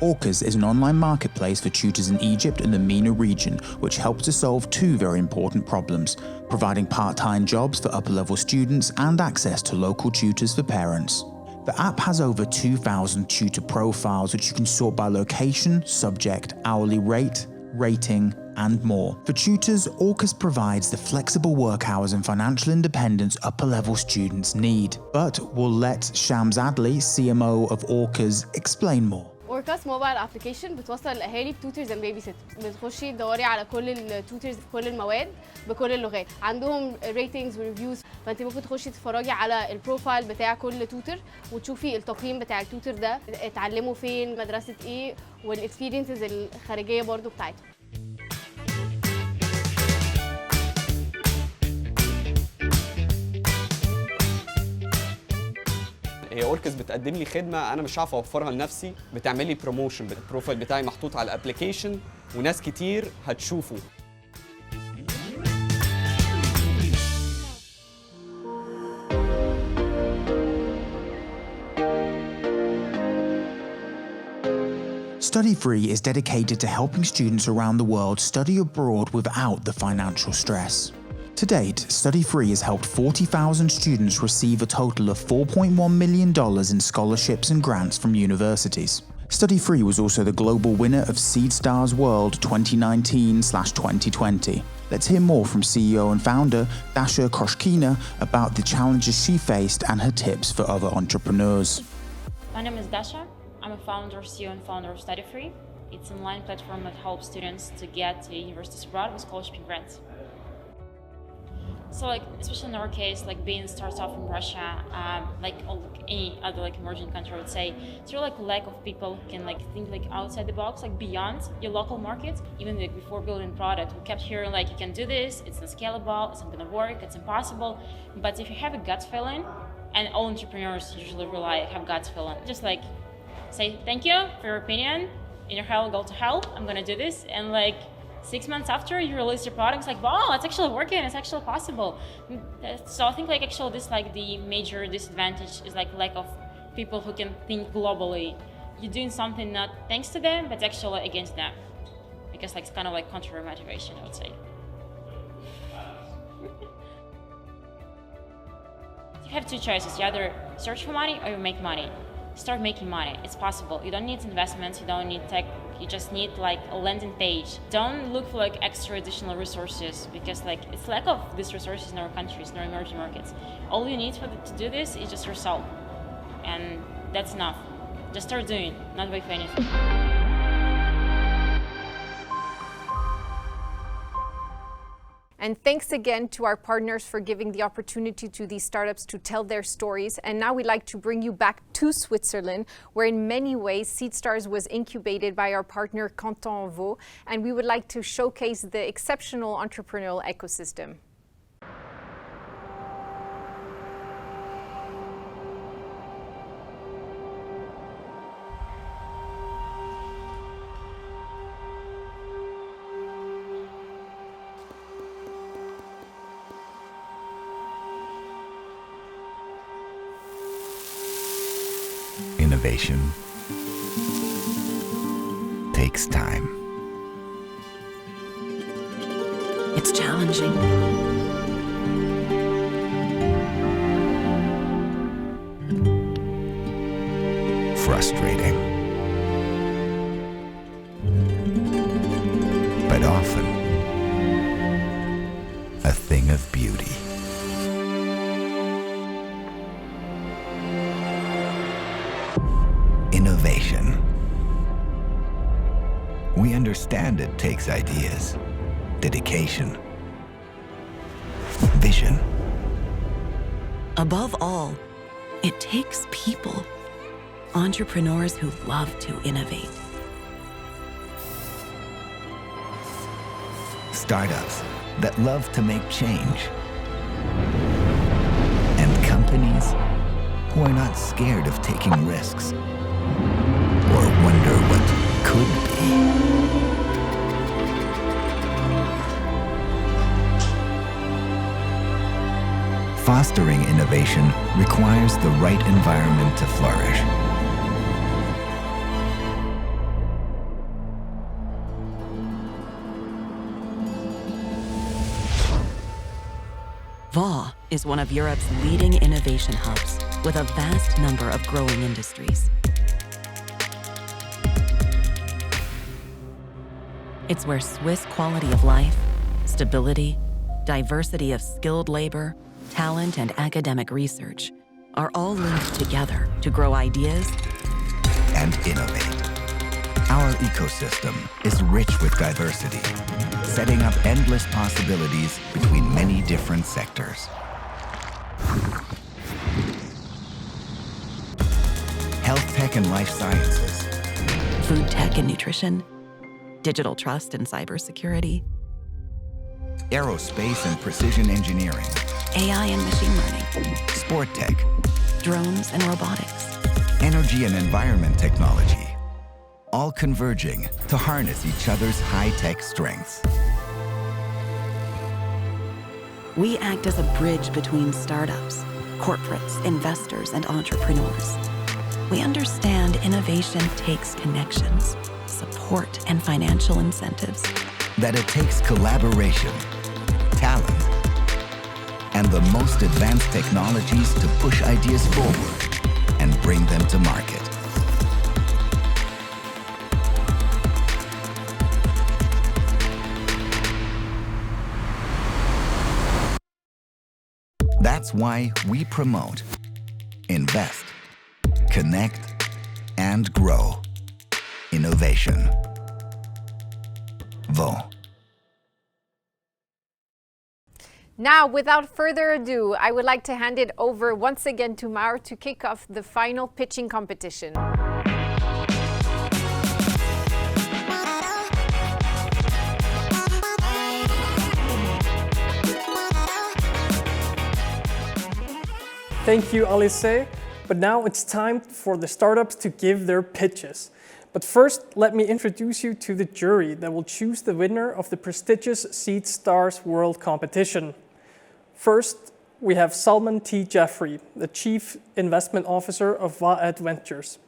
Orcas is an online marketplace for tutors in Egypt and the MENA region, which helps to solve 2 very important problems: providing part-time jobs for upper-level students and access to local tutors for parents. The app has over 2,000 tutor profiles, which you can sort by location, subject, hourly rate, rating, and more. For tutors, Orcas provides the flexible work hours and financial independence upper-level students need. But we'll let Shams Adli, CMO of Orcas, explain more. اوركاس موبايل ابلكيشن بتوصل الاهالي بتوترز اند بيبي سيترز. بتخشي تدوري على كل التوترز في كل المواد بكل اللغات، عندهم ريتنجز وريفيوز، فانت ممكن تخشي تتفرجي على البروفايل بتاع كل توتر وتشوفي التقييم بتاع التوتر ده اتعلموا فين، مدرسه ايه، والاكسبيرينسز الخارجيه برضو بتاعتهم. هي اوركس بتقدم لي خدمه انا مش عارف اوفرها لنفسي، بتعمل لي بروموشن، البروفايل بتاعي محطوط على الابلكيشن وناس كتير هتشوفه. Study Free is dedicated to helping students around the world study abroad without the financial stress. To date, Study Free has helped 40,000 students receive a total of $4.1 million in scholarships and grants from universities. Study Free was also the global winner of Seedstars World 2019/2020. Let's hear more from CEO and founder Dasha Kroshkina about the challenges she faced and her tips for other entrepreneurs. My name is Dasha. I'm a founder, CEO and founder of Study Free. It's an online platform that helps students to get to universities abroad with scholarship and grants. So especially in our case, being starts off in Russia, any other emerging country, I would say, it's really lack of people who can think outside the box, beyond your local market. Even before building product, we kept hearing you can do this, it's not scalable, it's not gonna work, it's impossible. But if you have a gut feeling, and all entrepreneurs usually have gut feeling, just say thank you for your opinion, in your hell, go to hell, I'm gonna do this, and 6 months after you release your product, it's wow, it's actually working, it's actually possible. So I think actually this the major disadvantage is lack of people who can think globally. You're doing something not thanks to them, but actually against them. Because it's kind of contrary motivation, I would say. You have two choices. You either search for money or you make money. Start making money. It's possible. You don't need investments, you don't need tech, you just need a landing page. Don't look for extra additional resources, because it's lack of these resources in our countries, in our emerging markets. All you need to do this is just yourself. And that's enough. Just start doing, not wait for anything. And thanks again to our partners for giving the opportunity to these startups to tell their stories. And now we'd like to bring you back to Switzerland, where in many ways Seedstars was incubated by our partner Canton Vaud, and we would like to showcase the exceptional entrepreneurial ecosystem. Innovation takes time. It's challenging. Frustrating. But often a thing of beauty. Innovation. We understand it takes ideas, dedication, vision. Above all, it takes people, entrepreneurs who love to innovate. Startups that love to make change. And companies who are not scared of taking risks or wonder what could be. Fostering innovation requires the right environment to flourish. Vaud is one of Europe's leading innovation hubs with a vast number of growing industries. It's where Swiss quality of life, stability, diversity of skilled labor, talent, and academic research are all linked together to grow ideas and innovate. Our ecosystem is rich with diversity, setting up endless possibilities between many different sectors. Health tech and life sciences, food tech and nutrition, digital trust and cybersecurity, aerospace and precision engineering, AI and machine learning, sport tech, drones and robotics, energy and environment technology, all converging to harness each other's high-tech strengths. we act as a bridge between startups, corporates, investors, and entrepreneurs. We understand innovation takes connections, support, and financial incentives. That it takes collaboration, talent, and the most advanced technologies to push ideas forward and bring them to market. That's why we promote, invest, connect, and grow innovation. VO. Now, without further ado, I would like to hand it over once again to Maur to kick off the final pitching competition. Thank you, Alice. But now it's time for the startups to give their pitches. But first, let me introduce you to the jury that will choose the winner of the prestigious Seedstars World Competition. First, we have Salman T. Jeffrey, the Chief Investment Officer of Wa'ed Ventures.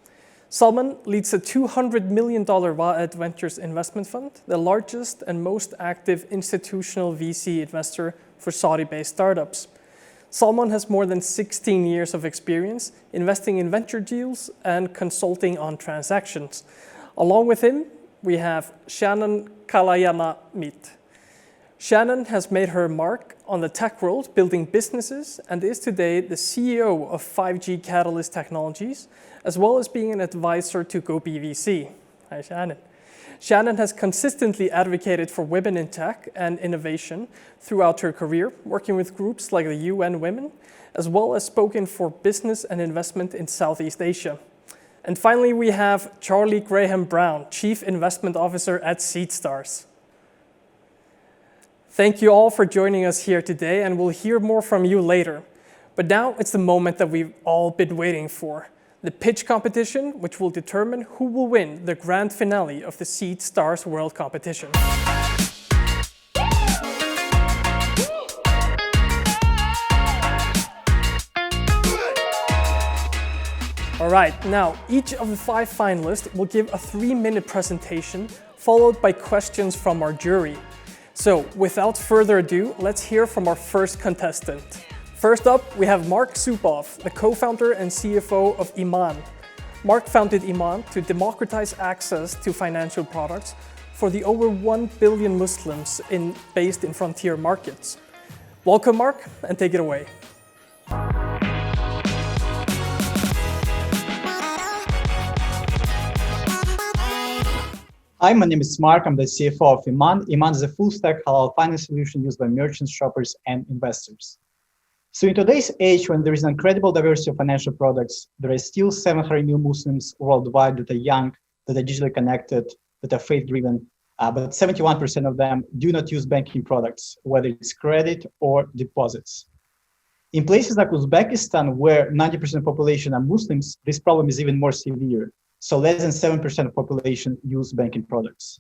Salman leads a $200 million Wa'ed Ventures investment fund, the largest and most active institutional VC investor for Saudi-based startups. Salman has more than 16 years of experience investing in venture deals and consulting on transactions. Along with him, we have Shannon Kalayana-Meet. Shannon has made her mark on the tech world building businesses and is today the CEO of 5G Catalyst Technologies, as well as being an advisor to GoBVC. Hi, Shannon. Shannon has consistently advocated for women in tech and innovation throughout her career, working with groups like the UN Women, as well as spoken for business and investment in Southeast Asia. And finally, we have Charlie Graham Brown, Chief Investment Officer at Seedstars. Thank you all for joining us here today, and we'll hear more from you later. But now it's the moment that we've all been waiting for. The pitch competition, which will determine who will win the grand finale of the Seedstars World Competition. All right, now each of the 5 finalists will give a 3-minute presentation, followed by questions from our jury. So without further ado, let's hear from our first contestant. First up, we have Mark Suboff, the co-founder and CFO of IMAN. Mark founded IMAN to democratize access to financial products for the over 1 billion Muslims based in frontier markets. Welcome, Mark, and take it away. Hi, my name is Mark. I'm the CFO of IMAN. IMAN is a full-stack halal finance solution used by merchants, shoppers, and investors. So in today's age, when there is an incredible diversity of financial products, there are still 700 million Muslims worldwide that are young, that are digitally connected, that are faith-driven, but 71% of them do not use banking products, whether it's credit or deposits. In places like Uzbekistan, where 90% of the population are Muslims, this problem is even more severe. So less than 7% of the population use banking products.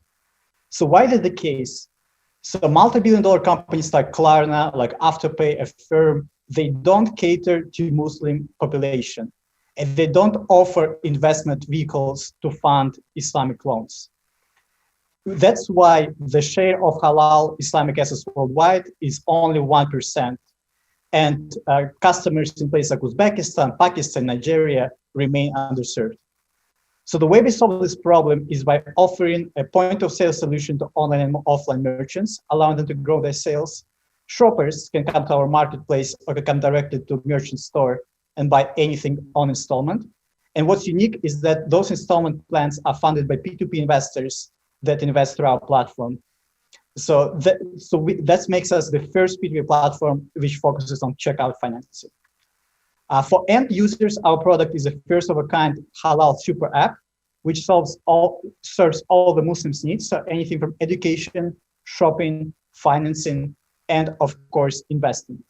So why is that the case? So multi-billion-dollar companies like Klarna, like Afterpay, Affirm, they don't cater to Muslim population, and they don't offer investment vehicles to fund Islamic loans. That's why the share of halal Islamic assets worldwide is only 1%. And customers in places like Uzbekistan, Pakistan, Nigeria remain underserved. So the way we solve this problem is by offering a point-of-sale solution to online and offline merchants, allowing them to grow their sales. Shoppers can come to our marketplace or can come directly to a merchant store and buy anything on installment. And what's unique is that those installment plans are funded by P2P investors that invest through our platform. So that makes us the first P2P platform which focuses on checkout financing. For end users, our product is a first-of-a-kind halal super app, which serves all the Muslims' needs, so anything from education, shopping, financing, and of course, investing.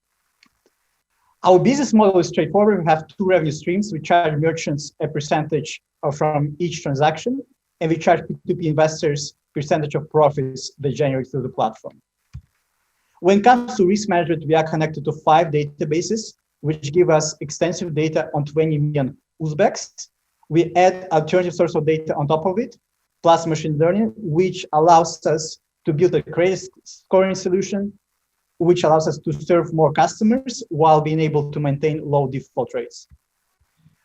Our business model is straightforward. We have two revenue streams. We charge merchants a percentage from each transaction, and we charge P2P investors percentage of profits they generate through the platform. When it comes to risk management, we are connected to 5 databases, which give us extensive data on 20 million Uzbeks. We add alternative source of data on top of it, plus machine learning, which allows us to build a credit scoring solution, which allows us to serve more customers while being able to maintain low default rates.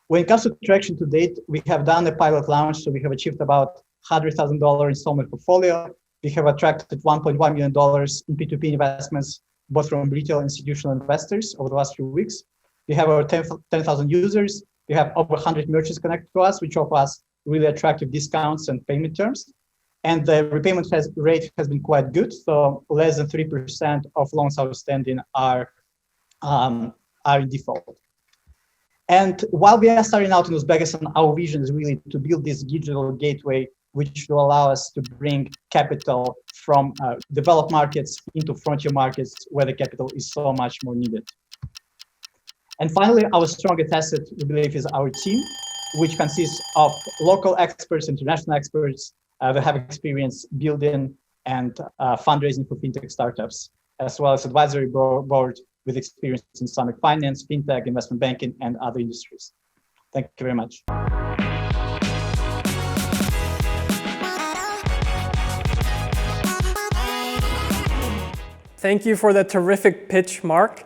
When it comes to traction to date, we have done a pilot launch, so we have achieved about $100,000 installment portfolio. We have attracted $1.1 million in P2P investments, both from retail and institutional investors over the last few weeks. We have over 10,000 users. We have over 100 merchants connected to us, which offer us really attractive discounts and payment terms. And the repayment rate has been quite good. So less than 3% of loans outstanding are in default. And while we are starting out in Uzbekistan, our vision is really to build this digital gateway, which will allow us to bring capital from developed markets into frontier markets where the capital is so much more needed. And finally, our strongest asset, we believe, is our team, which consists of local experts, international experts that have experience building and fundraising for fintech startups, as well as advisory board with experience in Islamic finance, fintech, investment banking, and other industries. Thank you very much. Thank you for that terrific pitch, Mark.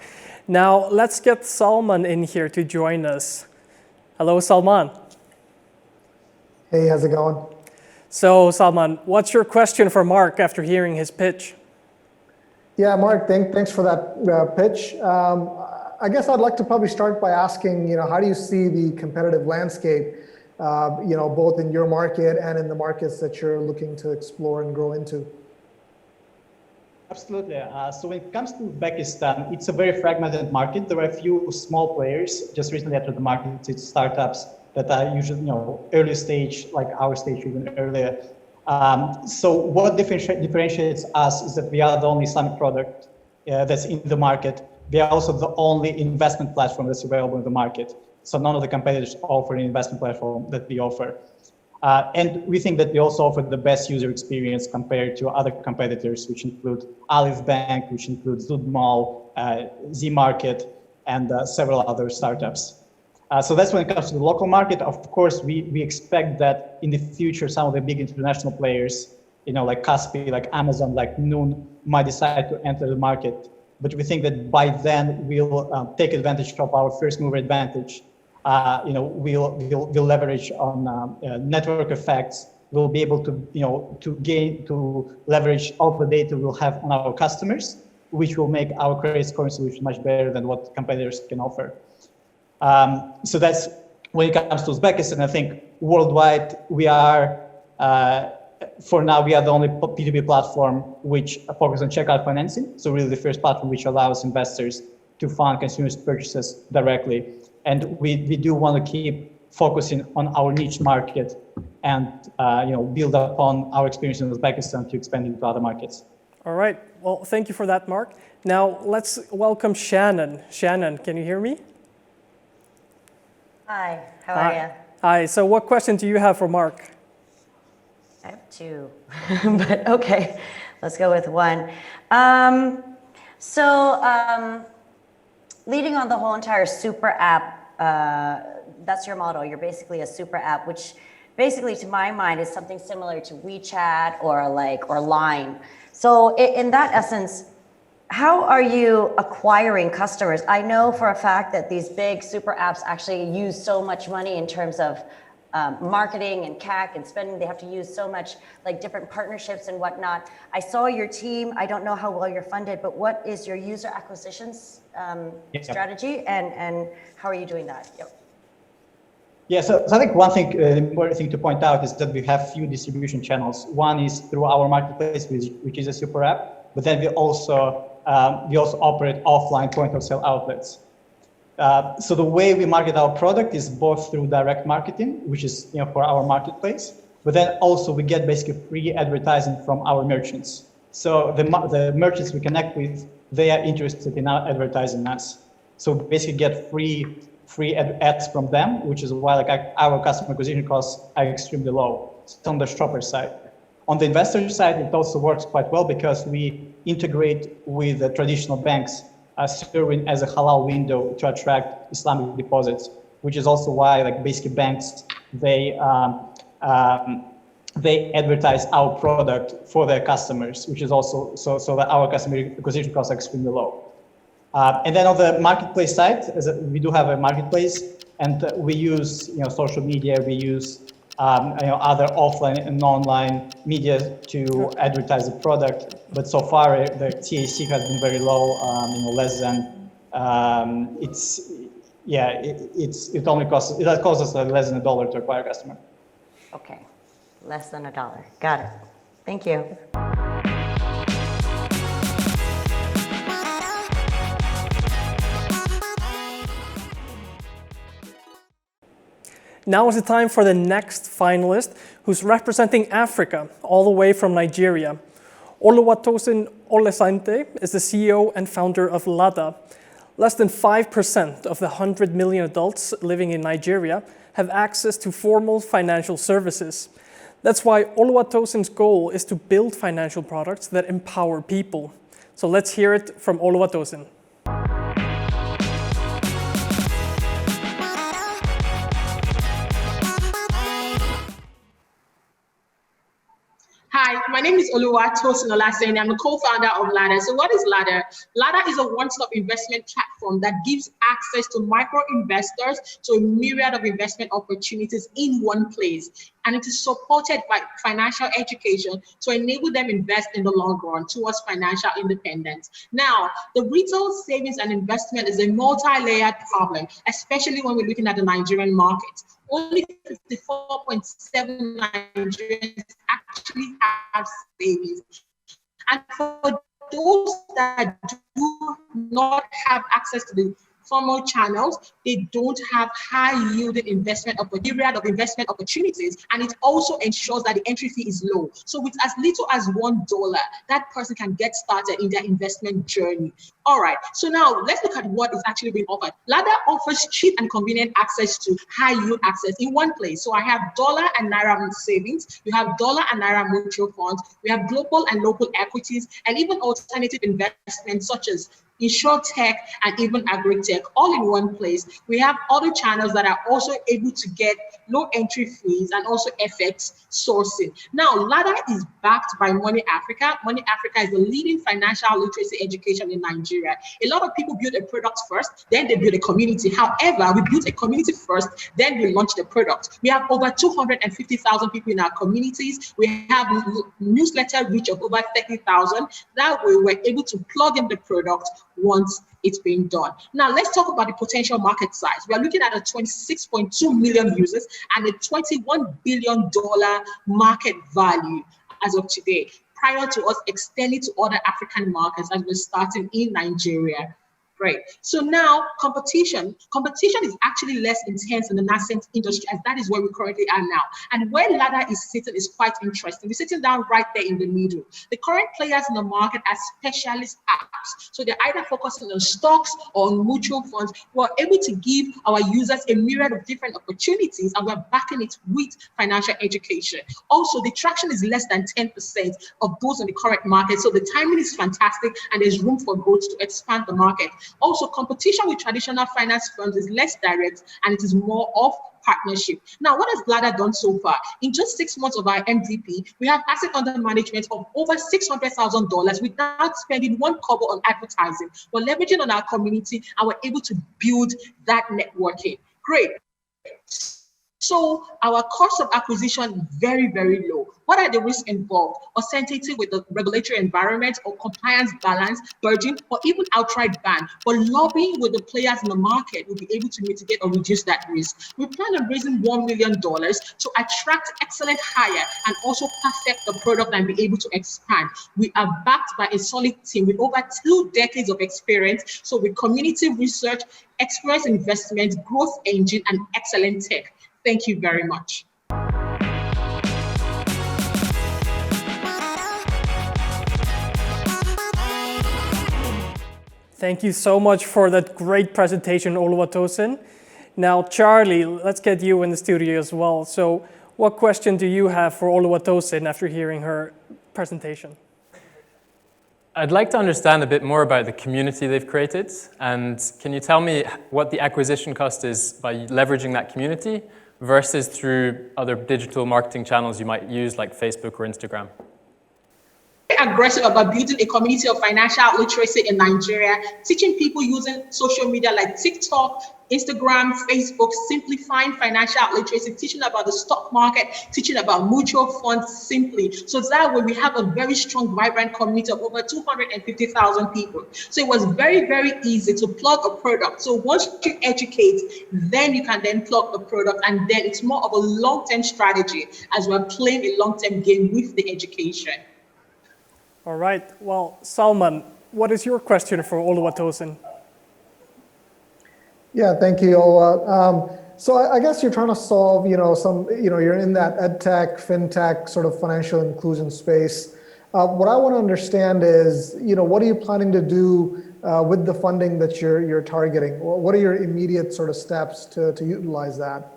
Now let's get Salman in here to join us. Hello, Salman. Hey, how's it going? So, Salman, what's your question for Mark after hearing his pitch? Yeah, Mark, thanks for that pitch. I guess I'd like to probably start by asking, how do you see the competitive landscape, both in your market and in the markets that you're looking to explore and grow into? Absolutely. So when it comes to Uzbekistan, it's a very fragmented market. There are a few small players just recently entered the market. It's startups that are usually, early stage, like our stage, even earlier. So what differentiates us is that we are the only Islamic product that's in the market. We are also the only investment platform that's available in the market. So none of the competitors offer an investment platform that we offer. And we think that we also offer the best user experience compared to other competitors, which include Alif Bank, which includes Zudmal, Z-Market, and several other startups. So that's when it comes to the local market. Of course, we expect that in the future, some of the big international players, like Kaspi, like Amazon, like Noon, might decide to enter the market. But we think that by then we'll take advantage of our first mover advantage. We'll leverage on network effects. We'll be able to leverage all the data we'll have on our customers, which will make our credit scoring solution much better than what competitors can offer. So that's when it comes to Uzbekistan. I think worldwide we are, for now, we are the only P2P platform which focuses on checkout financing. So really the first platform which allows investors to fund consumers' purchases directly. And we do want to keep focusing on our niche market and build upon our experience in Uzbekistan to expand into other markets. All right. Well, thank you for that, Mark. Now let's welcome Shannon. Shannon, can you hear me? Hi. How are you? Hi. So what question do you have for Mark? I have two, but okay. Let's go with one. Leading on the whole entire super app, that's your model. You're basically a super app, which basically to my mind is something similar to WeChat or Line. So in that essence, how are you acquiring customers? I know for a fact that these big super apps actually use so much money in terms of marketing and CAC and spending. They have to use so much different partnerships and whatnot. I saw your team. I don't know how well you're funded, but what is your user acquisitions strategy and how are you doing that? Yep. Yeah, so I think one thing, important thing to point out is that we have few distribution channels. One is through our marketplace, which is a super app, but then we also operate offline point of sale outlets. So the way we market our product is both through direct marketing, which is for our marketplace, but then also we get basically free advertising from our merchants. So the merchants we connect with, they are interested in advertising us. So we basically get free ads from them, which is why like our customer acquisition costs are extremely low. It's on the shopper side. On the investor side, it also works quite well because we integrate with the traditional banks, serving as a halal window to attract Islamic deposits, which is also why like basically banks, they advertise our product for their customers, which is also so that our customer acquisition costs are extremely low. And then on the marketplace side, we do have a marketplace, and we use social media, we use other offline and online media to advertise the product. But so far, the TAC has been very low, less than it only costs us less than $1 to acquire a customer. Okay, less than $1. Got it. Thank you. Now is the time for the next finalist, who's representing Africa, all the way from Nigeria. Oluwatosin Olesante is the CEO and founder of Ladda. Less than 5% of the 100 million adults living in Nigeria have access to formal financial services. That's why Oluwatosin's goal is to build financial products that empower people. So let's hear it from Oluwatosin. Hi, my name is Oluwatosin Olesante. I'm the co-founder of Ladda. So what is Ladda? Ladda is a one-stop investment platform that gives access to micro investors to a myriad of investment opportunities in one place. And it is supported by financial education to enable them invest in the long run towards financial independence. Now, the retail savings and investment is a multi-layered problem, especially when we're looking at the Nigerian market. Only 54.7 Nigerians actually have savings. And for those that do not have access to the formal channels, they don't have high-yielding investment opportunities, and it also ensures that the entry fee is low. So with as little as $1, that person can get started in their investment journey. All right, so now let's look at what is actually being offered. Ladda offers cheap and convenient access to high-yield access in one place. So I have dollar and naira savings, we have dollar and naira mutual funds, we have global and local equities, and even alternative investments such as InsurTech and even agri-tech, all in one place. We have other channels that are also able to get low entry fees and also FX sourcing. Now, Ladda is backed by Money Africa. Money Africa is the leading financial literacy education in Nigeria. A lot of people build a product first, then they build a community. However, we built a community first, then we launched the product. We have over 250,000 people in our communities. We have newsletter reach of over 30,000. That way, we're able to plug in the product once it's being done. Now, let's talk about the potential market size. We are looking at a 26.2 million users and a $21 billion market value as of today, prior to us extending to other African markets as we're starting in Nigeria. Great. So now competition is actually less intense in the nascent industry, as that is where we currently are now. And where Ladda is sitting is quite interesting. We're sitting down right there in the middle. The current players in the market are specialist apps. So they're either focusing on stocks or on mutual funds. We're able to give our users a myriad of different opportunities, and we're backing it with financial education. Also, the traction is less than 10% of those in the current market. So the timing is fantastic, and there's room for growth to expand the market. Also, competition with traditional finance firms is less direct, and it is more of partnership. Now, what has Ladda done so far? In just 6 months of our MVP, we have asset under management of over $600,000 without spending one kobo on advertising. We're leveraging on our community, and we're able to build that networking. Great. So our cost of acquisition very, very low. What are the risks involved? Uncertainty with the regulatory environment or compliance balance, burden, or even outright ban. But lobbying with the players in the market will be able to mitigate or reduce that risk. We plan on raising $1 million to attract excellent hire and also perfect the product and be able to expand. We are backed by a solid team with over 2 decades of experience. So with community research, experience investment, growth engine, and excellent tech. Thank you very much. Thank you so much for that great presentation, Oluwatosin. Now, Charlie, let's get you in the studio as well. So what question do you have for Oluwatosin after hearing her presentation? I'd like to understand a bit more about the community they've created. And can you tell me what the acquisition cost is by leveraging that community versus through other digital marketing channels you might use like Facebook or Instagram? Aggressive about building a community of financial literacy in Nigeria, teaching people using social media like TikTok, Instagram, Facebook, simplifying financial literacy, teaching about the stock market, teaching about mutual funds simply. So that way we have a very strong, vibrant community of over 250,000 people. So it was very, very easy to plug a product. So once you educate, then you can then plug the product, and then it's more of a long-term strategy as we're playing a long-term game with the education. All right. Well, Salman, what is your question for Oluwatosin? Yeah, thank you, Ola. So I guess you're trying to solve, you're in that edtech, fintech, sort of financial inclusion space. What I want to understand is, what are you planning to do with the funding that you're targeting? What are your immediate sort of steps to utilize that?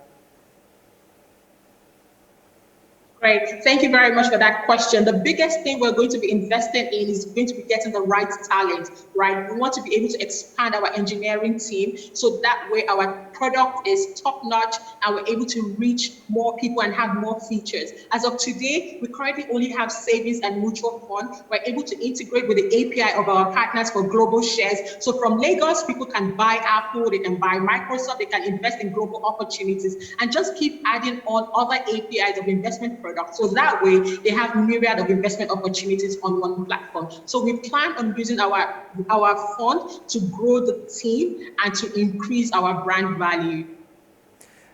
Great. Thank you very much for that question. The biggest thing we're going to be investing in is going to be getting the right talent, right? We want to be able to expand our engineering team so that way our product is top-notch and we're able to reach more people and have more features. As of today, we currently only have savings and mutual fund. We're able to integrate with the API of our partners for global shares. So from Lagos, people can buy Apple, they can buy Microsoft, they can invest in global opportunities, and just keep adding on other APIs of investment products. So that way they have myriad of investment opportunities on one platform. So we plan on using our fund to grow the team and to increase our brand value.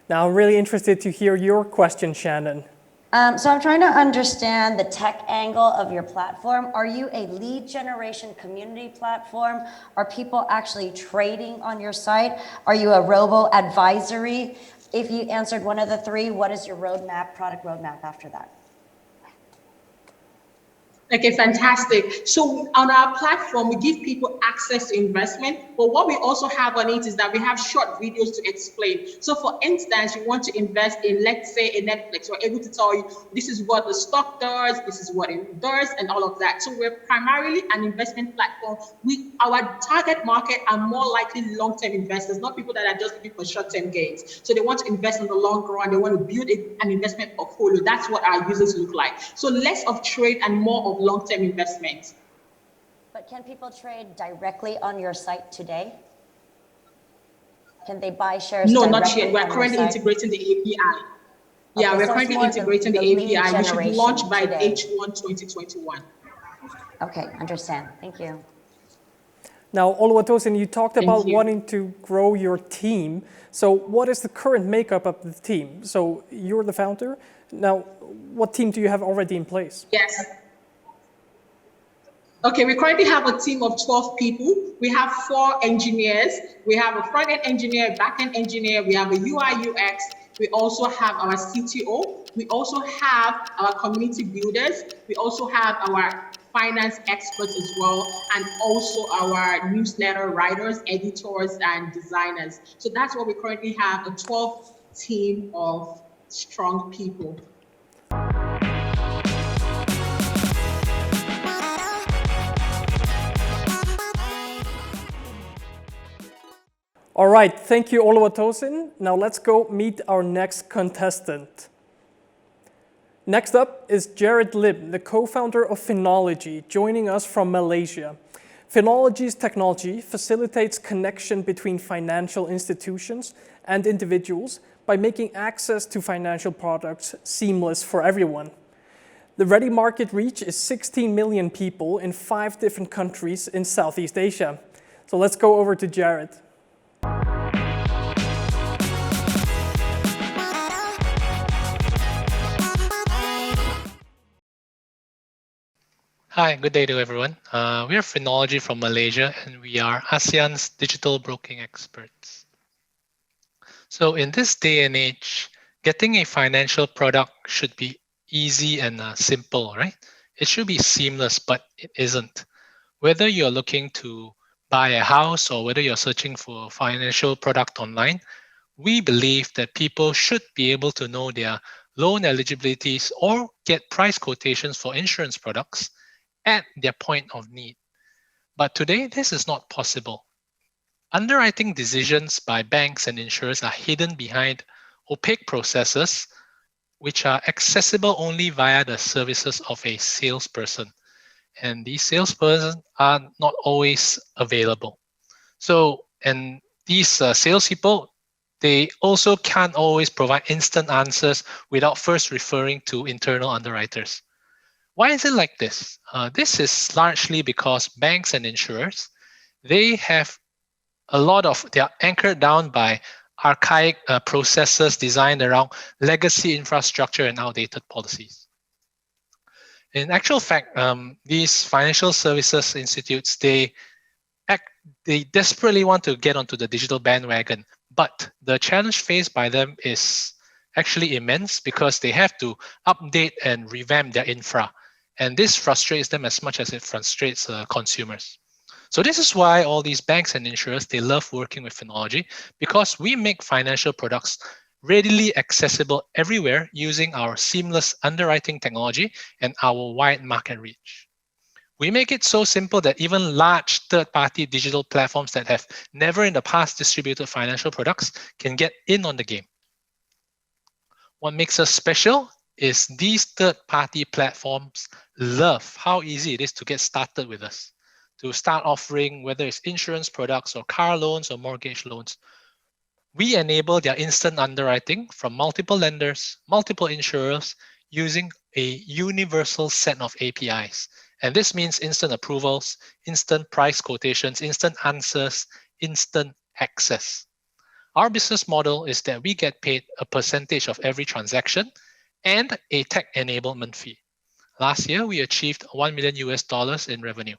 Now, I'm really interested to hear your question, Shannon. So I'm trying to understand the tech angle of your platform. Are you a lead generation community platform? Are people actually trading on your site? Are you a robo advisory? If you answered one of the three, what is your roadmap, product roadmap after that? Okay, fantastic. So on our platform, we give people access to investment, but what we also have on it is that we have short videos to explain. So for instance, you want to invest in, let's say, a Netflix, we're able to tell you, this is what the stock does, this is what it does, and all of that. So we're primarily an investment platform. Our target market are more likely long-term investors, not people that are just looking for short-term gains. So they want to invest in the long run, they want to build an investment portfolio. That's what our users look like. So less of trade and more of long-term investment. But can people trade directly on your site today? Can they buy shares? No, not yet. We're currently integrating the API. Yeah, Okay, we're so currently integrating the API. We should launch by H1 2021. Okay, understand. Thank you. Now, Oluwatosin, you talked about wanting to grow your team. So what is the current makeup of the team? So you're the founder. Now, what team do you have already in place? Yes. Okay, we currently have a team of 12 people. We have 4 engineers. We have a front-end engineer, back-end engineer. We have a UI UX. We also have our CTO. We also have our community builders. We also have our finance experts as well, and also our newsletter writers, editors, and designers. So that's what we currently have, a 12 team of strong people. All right, thank you, Oluwatosin. Now let's go meet our next contestant. Next up is Jared Lim, the co-founder of Finology, joining us from Malaysia. Finology's technology facilitates connection between financial institutions and individuals by making access to financial products seamless for everyone. The ready market reach is 16 million people in 5 different countries in Southeast Asia. So let's go over to Jared. Hi, good day to everyone. We are Finology from Malaysia, and we are ASEAN's digital broking experts. So in this day and age, getting a financial product should be easy and simple, right? It should be seamless, but it isn't. Whether you're looking to buy a house or whether you're searching for a financial product online, we believe that people should be able to know their loan eligibilities or get price quotations for insurance products at their point of need. But today, this is not possible. Underwriting decisions by banks and insurers are hidden behind opaque processes which are accessible only via the services of a salesperson. And these salespersons are not always available. So, and these salespeople, they also can't always provide instant answers without first referring to internal underwriters. Why is it like this? This is largely because banks and insurers, they are anchored down by archaic processes designed around legacy infrastructure and outdated policies. In actual fact, these financial services institutes, they desperately want to get onto the digital bandwagon, but the challenge faced by them is actually immense because they have to update and revamp their infra. And this frustrates them as much as it frustrates consumers. So this is why all these banks and insurers, they love working with Finology, because we make financial products readily accessible everywhere using our seamless underwriting technology and our wide market reach. We make it so simple that even large third-party digital platforms that have never in the past distributed financial products can get in on the game. What makes us special is these third-party platforms love how easy it is to get started with us, to start offering whether it's insurance products or car loans or mortgage loans. We enable their instant underwriting from multiple lenders, multiple insurers, using a universal set of APIs. And this means instant approvals, instant price quotations, instant answers, instant access. Our business model is that we get paid a percentage of every transaction and a tech enablement fee. Last year, we achieved $1 million in revenue.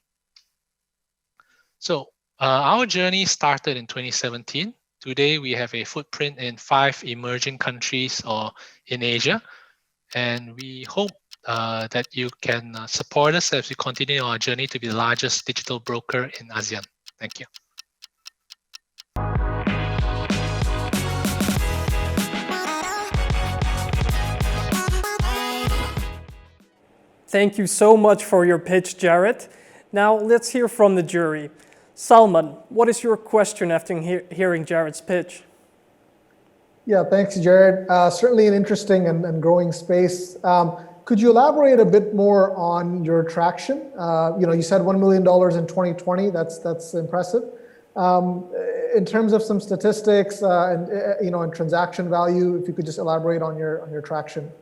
So our journey started in 2017. Today, we have a footprint in 5 emerging countries or in Asia. And we hope that you can support us as we continue our journey to be the largest digital broker in ASEAN. Thank you. Thank you so much for your pitch, Jared. Now let's hear from the jury. Salman, what is your question after hearing Jared's pitch? Yeah, thanks, Jared. Certainly an interesting and growing space. Could you elaborate a bit more on your traction? You said $1 million in 2020. That's impressive. In terms of some statistics and transaction value, if you could just elaborate on your traction.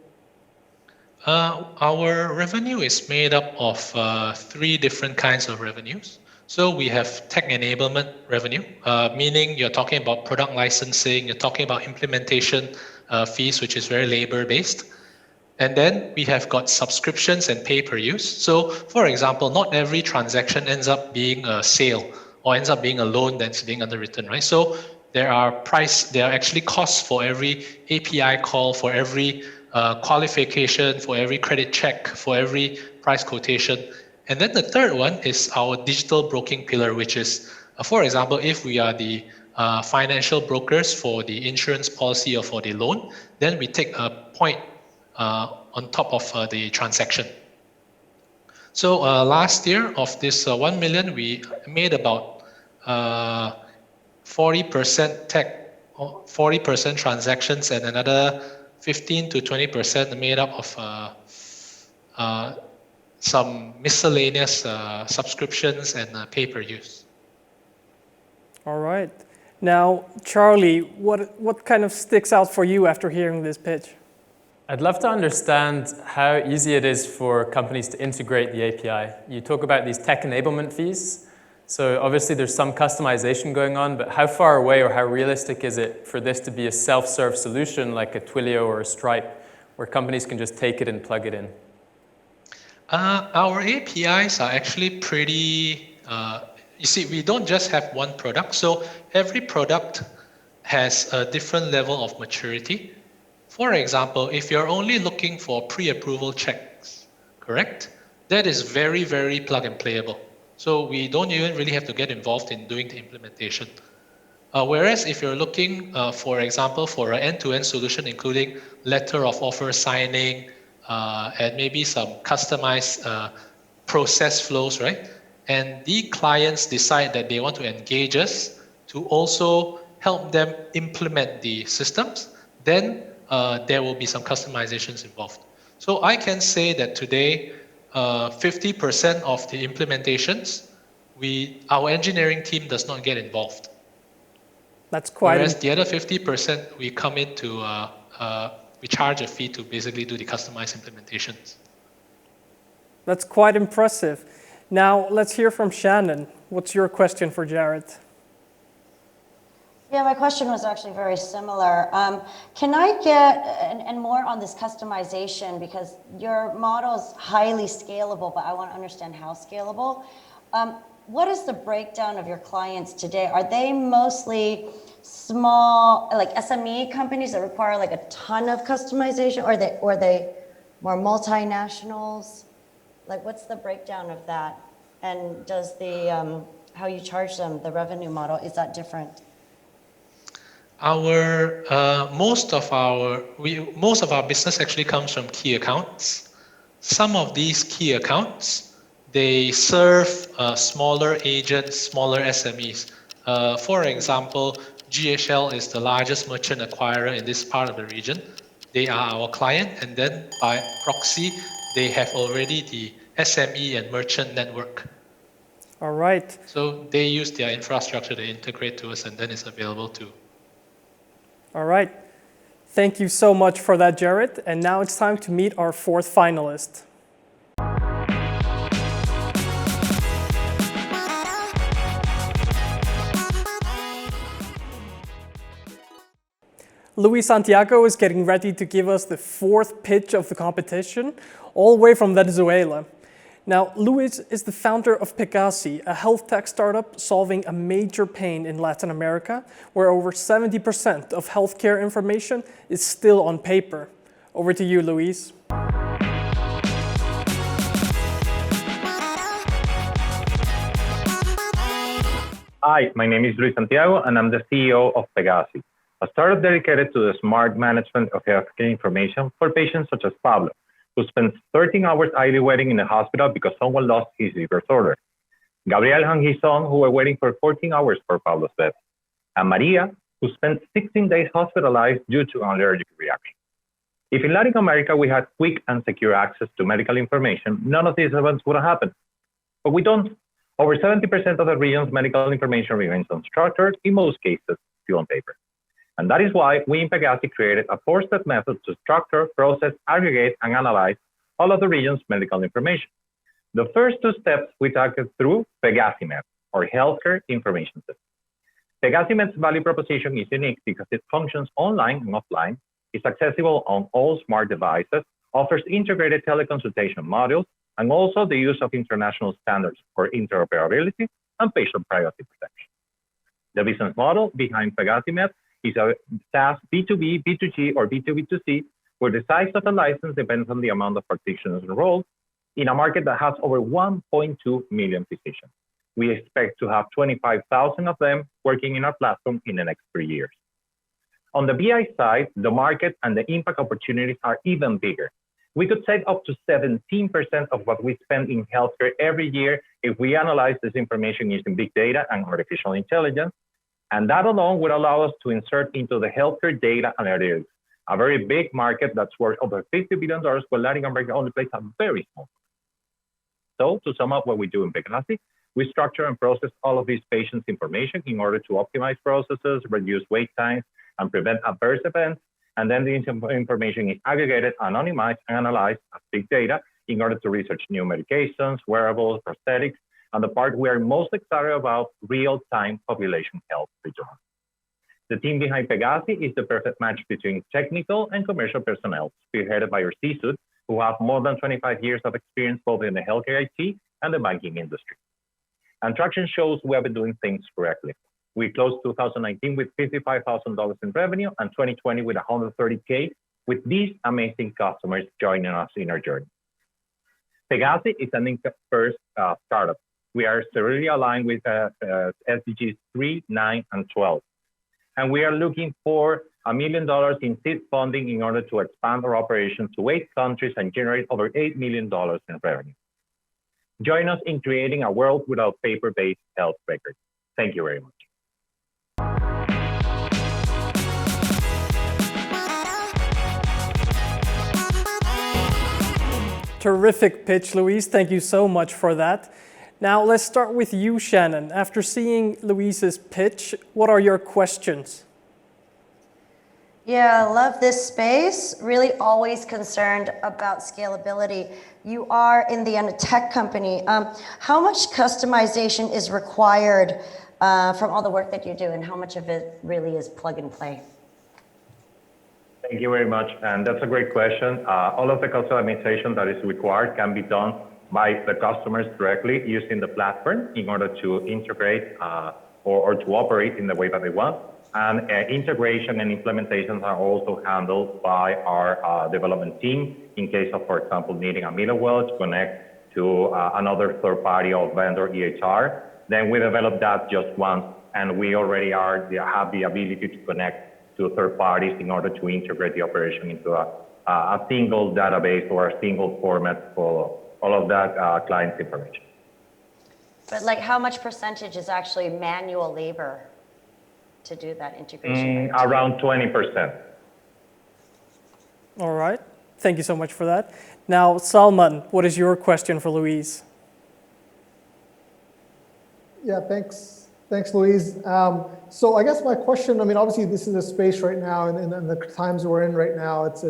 Our revenue is made up of 3 different kinds of revenues. So we have tech enablement revenue, meaning you're talking about product licensing, you're talking about implementation fees, which is very labor-based. And then we have got subscriptions and pay-per-use. So for example, not every transaction ends up being a sale or ends up being a loan that's being underwritten, right? So there are actually costs for every API call, for every qualification, for every credit check, for every price quotation. And then the third one is our digital broking pillar, which is, for example, if we are the financial brokers for the insurance policy or for the loan, then we take a point on top of the transaction. So last year of this 1 million, we made about 40% tech, 40% transactions, and another 15 to 20% made up of some miscellaneous subscriptions and pay-per-use. All right. Now, Charlie, what kind of sticks out for you after hearing this pitch? I'd love to understand how easy it is for companies to integrate the API. You talk about these tech enablement fees. So obviously there's some customization going on, but how far away or how realistic is it for this to be a self-serve solution like a Twilio or a Stripe, where companies can just take it and plug it in? Our APIs are actually pretty, you see, we don't just have one product. So every product has a different level of maturity. For example, if you're only looking for pre-approval checks, correct? That is very, very plug and playable. So we don't even really have to get involved in doing the implementation. Whereas if you're looking, for example, for an end-to-end solution, including letter of offer signing, and maybe some customized process flows, right? And the clients decide that they want to engage us to also help them implement the systems, then there will be some customizations involved. So I can say that today, 50% of the implementations, our engineering team does not get involved. That's quite. Whereas the other 50%, we come in to, we charge a fee to basically do the customized implementations. That's quite impressive. Now let's hear from Shannon. What's your question for Jared? Yeah, my question was actually very similar. Can I get, and more on this customization, because your model is highly scalable, but I want to understand how scalable. What is the breakdown of your clients today? Are they mostly small, like SME companies that require like a ton of customization, or are they more multinationals? Like, what's the breakdown of that? And does the, how you charge them, the revenue model, is that different? Most of our business actually comes from key accounts. Some of these key accounts, they serve smaller agents, smaller SMEs. For example, GHL is the largest merchant acquirer in this part of the region. They are our client, and then by proxy, they have already the SME and merchant network. All right. So they use their infrastructure to integrate to us, and then it's available too. All right. Thank you so much for that, Jared. And now it's time to meet our fourth finalist. Luis Santiago is getting ready to give us the fourth pitch of the competition, all the way from Venezuela. Now, Luis is the founder of Pegasi, a health tech startup solving a major pain in Latin America, where over 70% of healthcare information is still on paper. Over to you, Luis. Hi, my name is Luis Santiago, and I'm the CEO of Pegasi, a startup dedicated to the smart management of healthcare information for patients such as Pablo, who spends 13 hours idly waiting in the hospital because someone lost his liver order. Gabriel and his son, who were waiting for 14 hours for Pablo's death. And Maria, who spent 16 days hospitalized due to an allergic reaction. If in Latin America we had quick and secure access to medical information, none of these events would have happened. But we don't. Over 70% of the region's medical information remains unstructured, in most cases, still on paper. And that is why we in Pegasi created a 4-step method to structure, process, aggregate, and analyze all of the region's medical information. The first 2 steps we tackled through PegasiMed, or Healthcare Information System. PegasiMed's value proposition is unique because it functions online and offline, is accessible on all smart devices, offers integrated teleconsultation modules, and also the use of international standards for interoperability and patient privacy protection. The business model behind PegasiMed is a SaaS B2B, B2G, or B2B2C, where the size of the license depends on the amount of practitioners enrolled in a market that has over 1.2 million physicians. We expect to have 25,000 of them working in our platform in the next 3 years. On the BI side, the market and the impact opportunities are even bigger. We could save up to 17% of what we spend in healthcare every year if we analyze this information using big data and artificial intelligence. And that alone would allow us to insert into the healthcare data analytics, a very big market that's worth over $50 billion, where Latin America only plays a very small part. So to sum up what we do in Pegasi, we structure and process all of these patients' information in order to optimize processes, reduce wait times, and prevent adverse events. And then the information is aggregated, anonymized, and analyzed as big data in order to research new medications, wearables, prosthetics, and the part we are most excited about, real-time population health vigilance. The team behind Pegasi is the perfect match between technical and commercial personnel, spearheaded by our C-suite, who have more than 25 years of experience both in the healthcare IT and the banking industry. And traction shows we have been doing things correctly. We closed 2019 with $55,000 in revenue and 2020 with $130K, with these amazing customers joining us in our journey. Pegasi is an income-first startup. We are thoroughly aligned with SDGs 3, 9, and 12. And we are looking for $1 million in seed funding in order to expand our operations to 8 countries and generate over $8 million in revenue. Join us in creating a world without paper-based health records. Thank you very much. Terrific pitch, Luis. Thank you so much for that. Now let's start with you, Shannon. After seeing Luis's pitch, what are your questions? Yeah, I love this space. Really always concerned about scalability. You are in the end a tech company. How much customization is required from all the work that you do, and how much of it really is plug and play? Thank you very much, and that's a great question. All of the customization that is required can be done by the customers directly using the platform in order to integrate or to operate in the way that they want. And integration and implementations are also handled by our development team in case of, for example, needing a middleware to connect to another third party or vendor EHR. Then we develop that just once, and we already have the ability to connect to third parties in order to integrate the operation into a single database or a single format for all of that client's information. But like, how much percentage is actually manual labor to do that integration? Around 20%. All right. Thank you so much for that. Now, Salman, what is your question for Luis? Yeah, thanks. Thanks, Luis. So I guess my question, I mean, obviously this is a space right now, and the times we're in right now, it's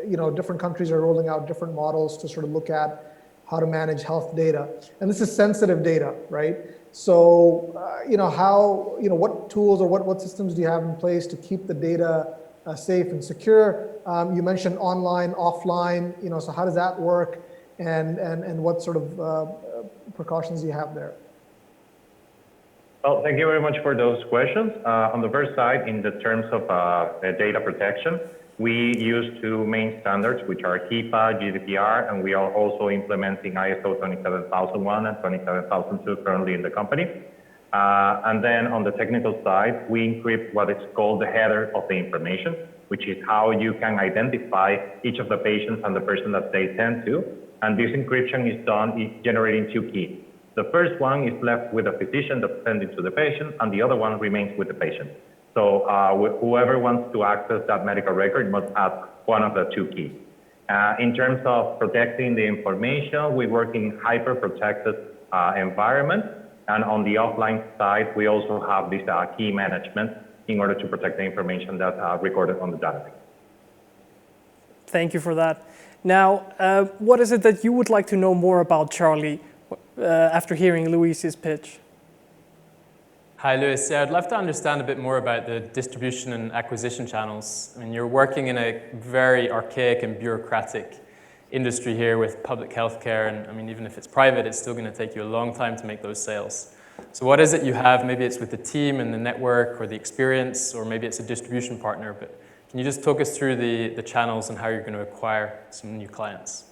you know, different countries are rolling out different models to sort of look at how to manage health data. And this is sensitive data, right? So, you know, how, you know, what tools or what systems do you have in place to keep the data safe and secure? You mentioned online, offline, you know, so how does that work? And what sort of precautions do you have there? Well, thank you very much for those questions. On the first side, in the terms of data protection, we use 2 main standards, which are HIPAA, GDPR, and we are also implementing ISO 27001 and 27002 currently in the company. And then on the technical side, we encrypt what is called the header of the information, which is how you can identify each of the patients and the person that they send to. And this encryption is done generating 2 keys. The first one is left with the physician that sends it to the patient, and the other one remains with the patient. So whoever wants to access that medical record must have one of the 2 keys. In terms of protecting the information, we work in hyper-protected environment. And on the offline side, we also have this key management in order to protect the information that's recorded on the database. Thank you for that. Now, what is it that you would like to know more about, Charlie, after hearing Luis's pitch? Hi, Luis. Yeah, I'd love to understand a bit more about the distribution and acquisition channels. I mean, you're working in a very archaic and bureaucratic industry here with public healthcare, and I mean, even if it's private, it's still going to take you a long time to make those sales. So what is it you have? Maybe it's with the team and the network or the experience, or maybe it's a distribution partner, but can you just talk us through the channels and how you're going to acquire some new clients?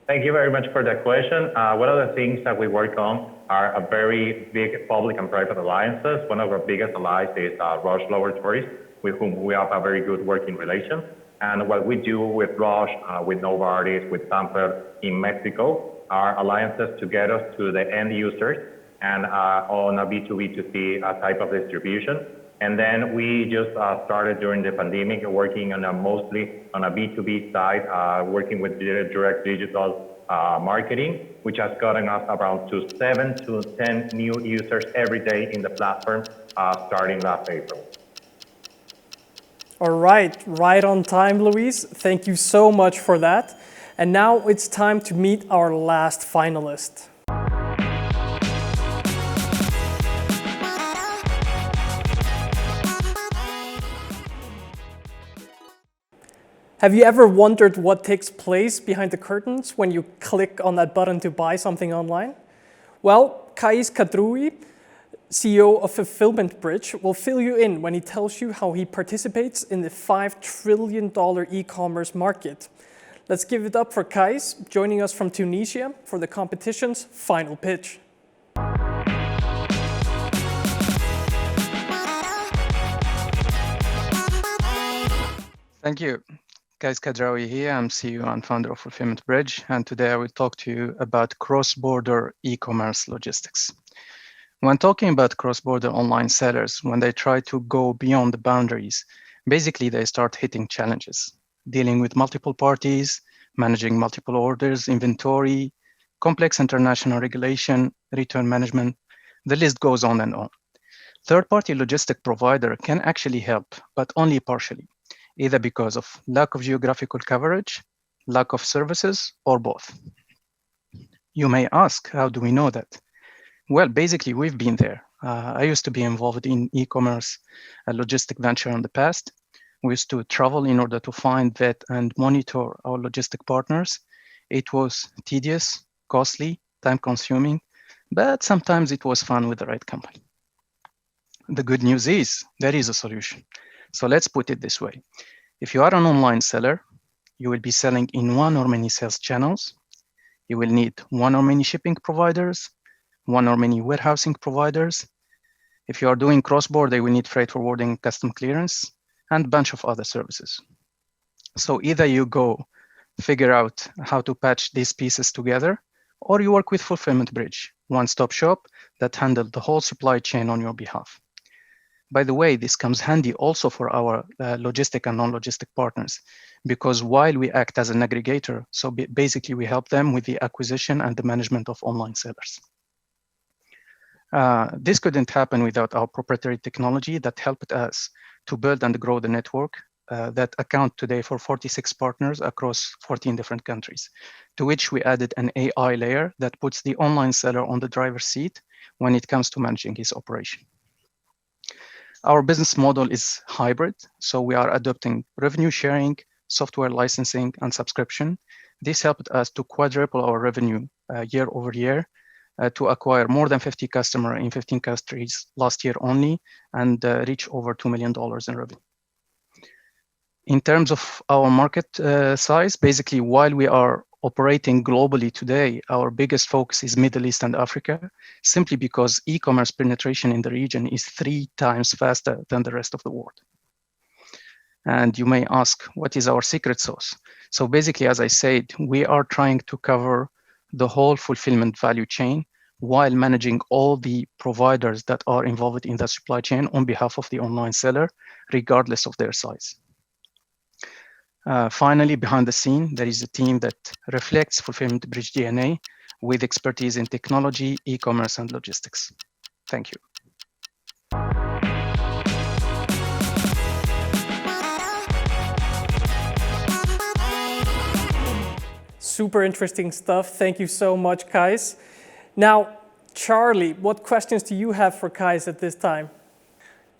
Thank you very much for that question. One of the things that we work on are a very big public and private alliances. One of our biggest allies is Roche Laboratories, with whom we have a very good working relation. And what we do with Roche, with Novartis, with Sanfer in Mexico, are alliances to get us to the end users and on a B2B2C type of distribution. And then we just started during the pandemic working on mostly on a B2B side, working with direct digital marketing, which has gotten us around to 7 to 10 new users every day in the platform starting last April. All right, right on time, Luis. Thank you so much for that. And now it's time to meet our last finalist. Have you ever wondered what takes place behind the curtains when you click on that button to buy something online? Well, Kais Kadroui, CEO of Fulfillment Bridge, will fill you in when he tells you how he participates in the $5 trillion e-commerce market. Let's give it up for Kais, joining us from Tunisia for the competition's final pitch. Thank you. Kais Kadraoui here. I'm CEO and founder of Fulfillment Bridge, and today I will talk to you about cross-border e-commerce logistics. When talking about cross-border online sellers, when they try to go beyond the boundaries, basically they start hitting challenges, dealing with multiple parties, managing multiple orders, inventory, complex international regulation, return management. The list goes on and on. Third-party logistic provider can actually help, but only partially, either because of lack of geographical coverage, lack of services, or both. You may ask, how do we know that? Well, basically, we've been there. I used to be involved in e-commerce logistic venture in the past. We used to travel in order to find, vet, and monitor our logistic partners. It was tedious, costly, time-consuming, but sometimes it was fun with the right company. The good news is there is a solution. So let's put it this way. If you are an online seller, you will be selling in one or many sales channels. You will need one or many shipping providers, one or many warehousing providers. If you are doing cross-border, you will need freight forwarding, custom clearance, and a bunch of other services. So either you go figure out how to patch these pieces together, or you work with Fulfillment Bridge, one-stop shop that handles the whole supply chain on your behalf. By the way, this comes handy also for our logistic and non-logistic partners, because while we act as an aggregator, so basically we help them with the acquisition and the management of online sellers. This couldn't happen without our proprietary technology that helped us to build and grow the network that account today for 46 partners across 14 different countries, to which we added an AI layer that puts the online seller on the driver's seat when it comes to managing his operation. Our business model is hybrid, so we are adopting revenue sharing, software licensing, and subscription. This helped us to quadruple our revenue year over year, to acquire more than 50 customers in 15 countries last year only, and reach over $2 million in revenue. In terms of our market size, basically while we are operating globally today, our biggest focus is Middle East and Africa, simply because e-commerce penetration in the region is 3 times faster than the rest of the world. And you may ask, what is our secret sauce? So basically, as I said, we are trying to cover the whole fulfillment value chain while managing all the providers that are involved in the supply chain on behalf of the online seller, regardless of their size. Finally, behind the scene, there is a team that reflects Fulfillment Bridge DNA with expertise in technology, e-commerce, and logistics. Thank you. Super interesting stuff. Thank you so much, Kais. Now, Charlie, what questions do you have for Kais at this time?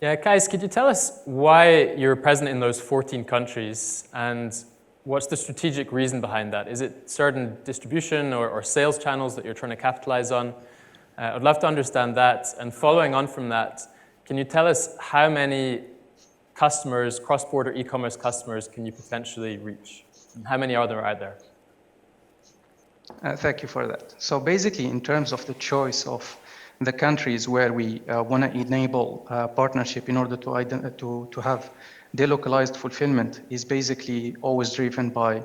Yeah, Kais, could you tell us why you're present in those 14 countries and what's the strategic reason behind that? Is it certain distribution or sales channels that you're trying to capitalize on? I'd love to understand that. And following on from that, can you tell us how many customers, cross-border e-commerce customers, can you potentially reach? And how many are there out there? Thank you for that. So basically, in terms of the choice of the countries where we want to enable partnership in order to have delocalized fulfillment is basically always driven by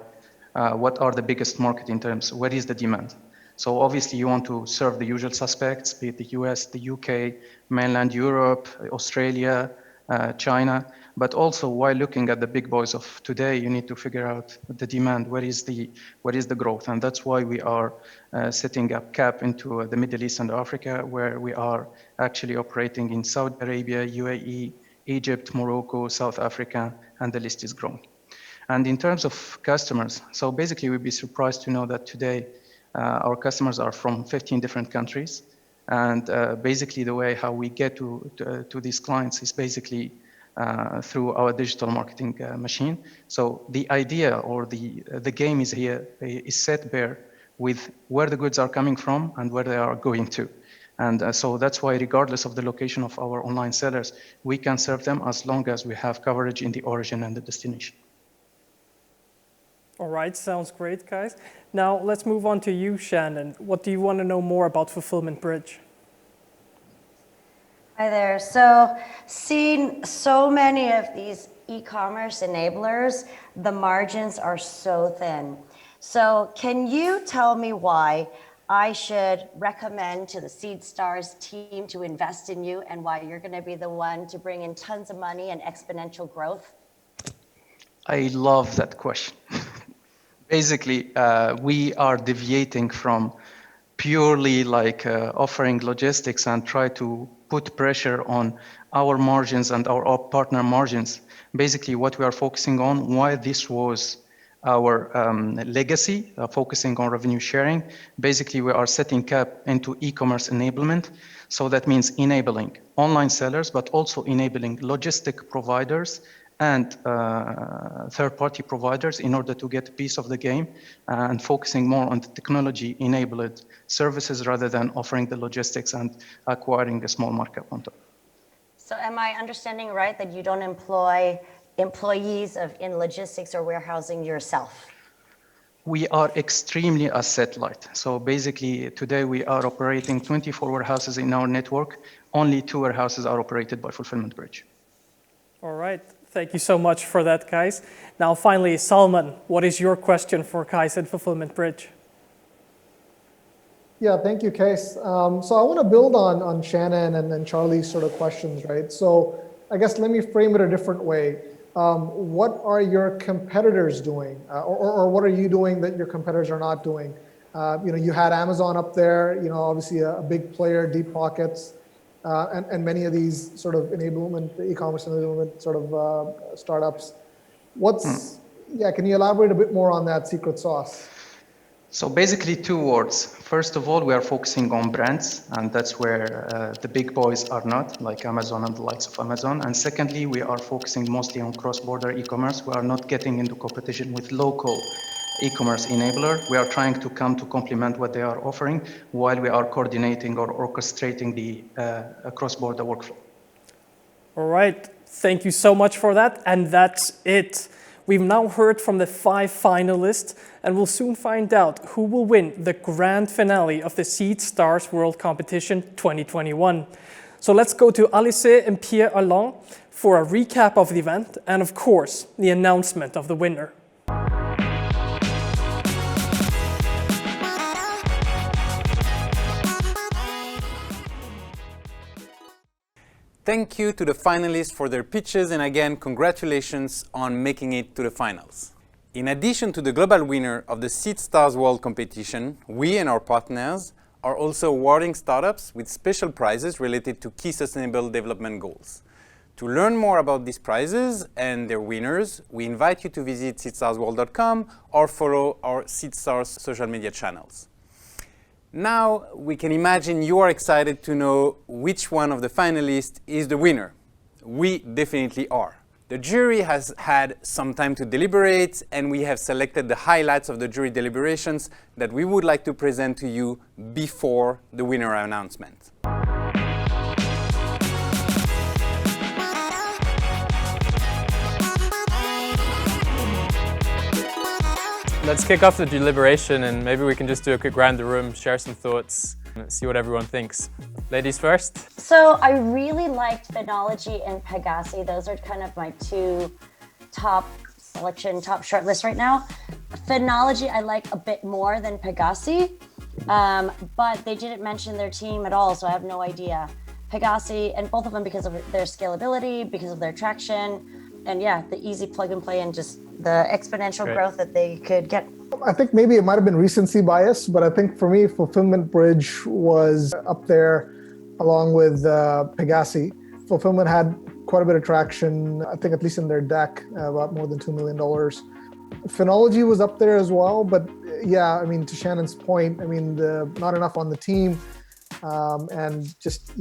what are the biggest market in terms, what is the demand? So obviously you want to serve the usual suspects, be it the US, the UK, mainland Europe, Australia, China, but also while looking at the big boys of today, you need to figure out the demand, what is the growth? And that's why we are setting up CAP into the Middle East and Africa, where we are actually operating in Saudi Arabia, UAE, Egypt, Morocco, South Africa, and the list is growing. And in terms of customers, so basically we'd be surprised to know that today our customers are from 15 different countries. And basically the way how we get to these clients is basically through our digital marketing machine. So the idea or the game is here is set bare with where the goods are coming from and where they are going to. And so that's why regardless of the location of our online sellers, we can serve them as long as we have coverage in the origin and the destination. All right, sounds great, guys. Now let's move on to you, Shannon. What do you want to know more about Fulfillment Bridge? Hi there. So, seeing so many of these e-commerce enablers, the margins are so thin. So, can you tell me why I should recommend to the Seedstars team to invest in you and why you're going to be the one to bring in tons of money and exponential growth? I love that question. Basically, we are deviating from purely like offering logistics and try to put pressure on our margins and our partner margins. Basically, what we are focusing on, why this was our legacy, focusing on revenue sharing. Basically, we are setting cap into e-commerce enablement. So that means enabling online sellers, but also enabling logistic providers and third-party providers in order to get a piece of the game and focusing more on the technology-enabled services rather than offering the logistics and acquiring a small markup on top. So am I understanding right that you don't employ employees in logistics or warehousing yourself? We are extremely asset light. So basically today we are operating 24 warehouses in our network. Only 2 warehouses are operated by Fulfillment Bridge. All right. Thank you so much for that, guys. Now, finally, Salman, what is your question for Kais and Fulfillment Bridge? Yeah, thank you, Kais. So I want to build on Shannon and Charlie's sort of questions, right? So I guess let me frame it a different way. What are your competitors doing? Or what are you doing that your competitors are not doing? You had Amazon up there, obviously a big player, deep pockets. And many of these sort of enablement, e-commerce enablement sort of startups. Can you elaborate a bit more on that secret sauce? So basically 2 words. First of all, we are focusing on brands, and that's where the big boys are not, like Amazon and the likes of Amazon. And secondly, we are focusing mostly on cross-border e-commerce. We are not getting into competition with local e-commerce enabler. We are trying to come to complement what they are offering while we are coordinating or orchestrating the cross-border workflow. All right, thank you so much for that. And that's it. We've now heard from the 5 finalists, and we'll soon find out who will win the grand finale of the Seedstars World Competition 2021. So let's go to Alice and Pierre Alain for a recap of the event and, of course, the announcement of the winner. Thank you to the finalists for their pitches, and again, congratulations on making it to the finals. In addition to the global winner of the Seedstars World Competition, we and our partners are also awarding startups with special prizes related to key sustainable development goals. To learn more about these prizes and their winners, we invite you to visit seedstarsworld.com or follow our Seedstars social media channels. Now we can imagine you are excited to know which one of the finalists is the winner. We definitely are. The jury has had some time to deliberate, and we have selected the highlights of the jury deliberations that we would like to present to you before the winner announcement. Let's kick off the deliberation, and maybe we can just do a quick round the room, share some thoughts, see what everyone thinks. Ladies first. So I really liked Finology and Pegasi. Those are kind of my 2 top shortlists right now. Finology I like a bit more than Pegasi, but they didn't mention their team at all, so I have no idea. Pegasi, and both of them because of their scalability, because of their traction, and yeah, the easy plug and play and just the exponential growth that they could get. I think maybe it might have been recency bias, but I think for me, Fulfillment Bridge was up there along with Pegasi. Fulfillment had quite a bit of traction, I think at least in their deck, about more than $2 million. Finology was up there as well, but yeah, I mean, to Shannon's point, I mean, not enough on the team. And just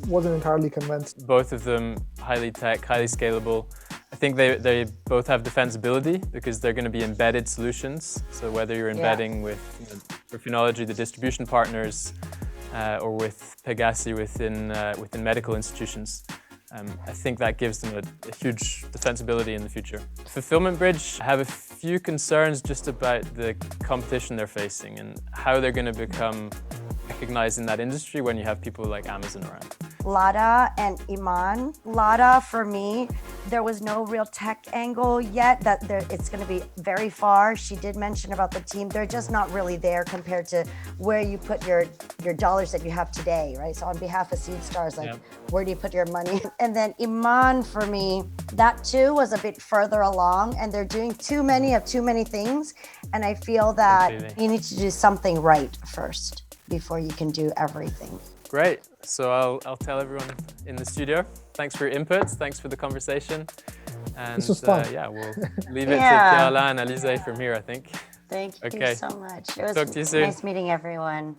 wasn't entirely convinced. Both of them highly tech, highly scalable. I think they both have defensibility because they're going to be embedded solutions. So whether you're embedding with, for Finology, the distribution partners, or with Pegasi within medical institutions, I think that gives them a huge defensibility in the future. Fulfillment Bridge have few concerns just about the competition they're facing and how they're going to become recognized in that industry when you have people like Amazon around. Ladda and IMAN. Ladda, for me, there was no real tech angle yet. It's going to be very far. She did mention about the team. They're just not really there compared to where you put your dollars that you have today, right? So on behalf of Seedstars, like, where do you put your money? And then IMAN, for me, that too was a bit further along, and they're doing too many things. And I feel that you need to do something right first before you can do everything. Great. So I'll tell everyone in the studio, thanks for your inputs, thanks for the conversation. And this was fun. Yeah, we'll leave it to Pierre-Alain and Alize from here, I think. Thank you so much. It was Talk to you soon. Nice meeting everyone.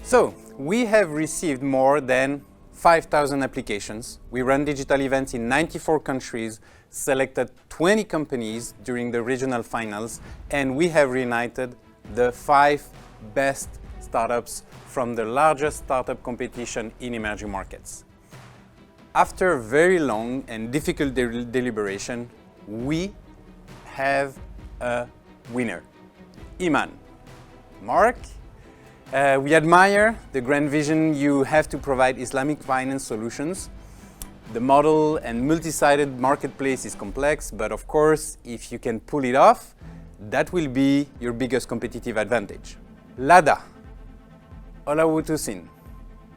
So, we have received more than 5,000 applications. We run digital events in 94 countries, selected 20 companies during the regional finals, and we have reunited the 5 best startups from the largest startup competition in emerging markets. After a very long and difficult deliberation, we have a winner, IMAN. Mark, we admire the grand vision you have to provide Islamic finance solutions. The model and multi-sided marketplace is complex, but of course, if you can pull it off, that will be your biggest competitive advantage. Ladda, Olawutusin,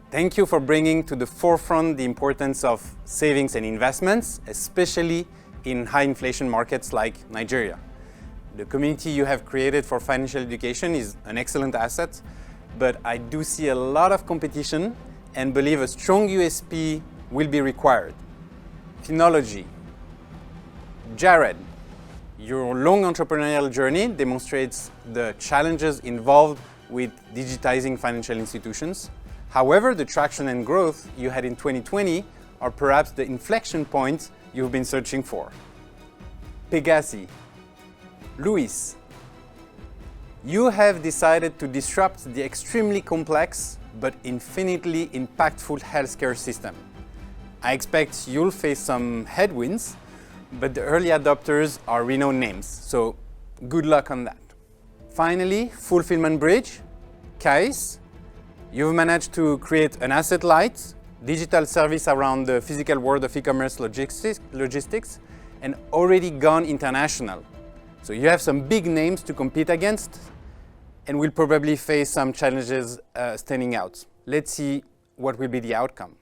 thank you for bringing to the forefront the importance of savings and investments, especially in high inflation markets like Nigeria. The community you have created for financial education is an excellent asset, but I do see a lot of competition and believe a strong USP will be required. Finology. Jared, your long entrepreneurial journey demonstrates the challenges involved with digitizing financial institutions. However, the traction and growth you had in 2020 are perhaps the inflection point you've been searching for. Pegasi. Luis, you have decided to disrupt the extremely complex but infinitely impactful healthcare system. I expect you'll face some headwinds, but the early adopters are renowned names, so good luck on that. Finally, Fulfillment Bridge. Kais, you've managed to create an asset-light digital service around the physical world of e-commerce logistics and already gone international. So you have some big names to compete against and will probably face some challenges standing out. Let's see what will be the outcome.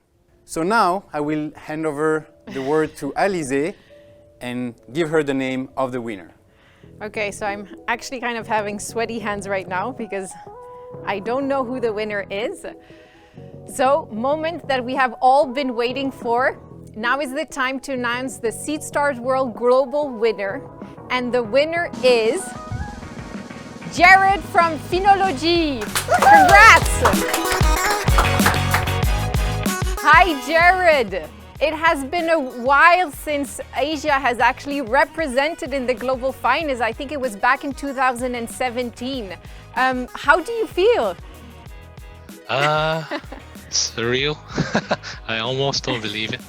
So now I will hand over the word to Alize and give her the name of the winner. Okay, so I'm actually kind of having sweaty hands right now because I don't know who the winner is. So, moment that we have all been waiting for. Now is the time to announce the Seedstars World Global winner. And the winner is Jared from Finology. Congrats! Hi, Jared. It has been a while since Asia has actually represented in the global finals. I think it was back in 2017. How do you feel? Surreal. I almost don't believe it.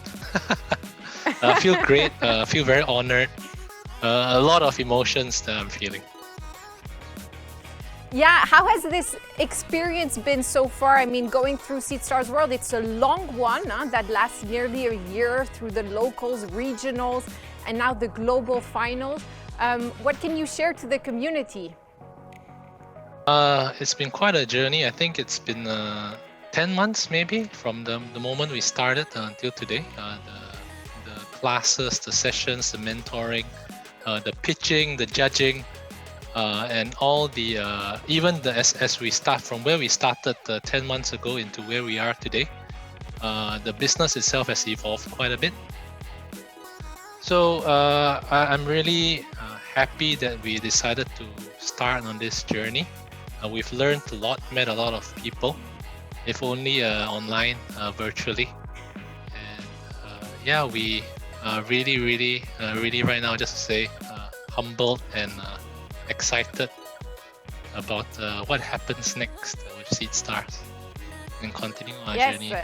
I feel great. I feel very honored. A lot of emotions that I'm feeling. Yeah, how has this experience been so far? I mean, going through Seedstars World, it's a long one that lasts nearly a year through the locals, regionals, and now the global finals. What can you share to the community? It's been quite a journey. I think it's been 10 months maybe from the moment we started until today. The classes, the sessions, the mentoring, the pitching, the judging, and all the even as we start from where we started 10 months ago into where we are today, the business itself has evolved quite a bit. So I'm really happy that we decided to start on this journey. We've learned a lot, met a lot of people, if only online, virtually. And yeah, we are really right now, just to say, humbled and excited about what happens next with Seedstars and continue our Yes. journey.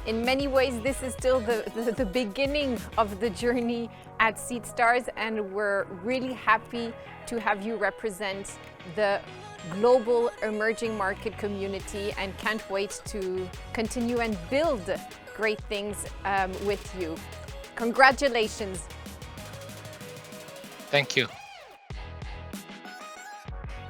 In many ways, this is still the beginning of the journey at Seedstars, and we're really happy to have you represent the global emerging market community and can't wait to continue and build great things with you. Congratulations. Thank you.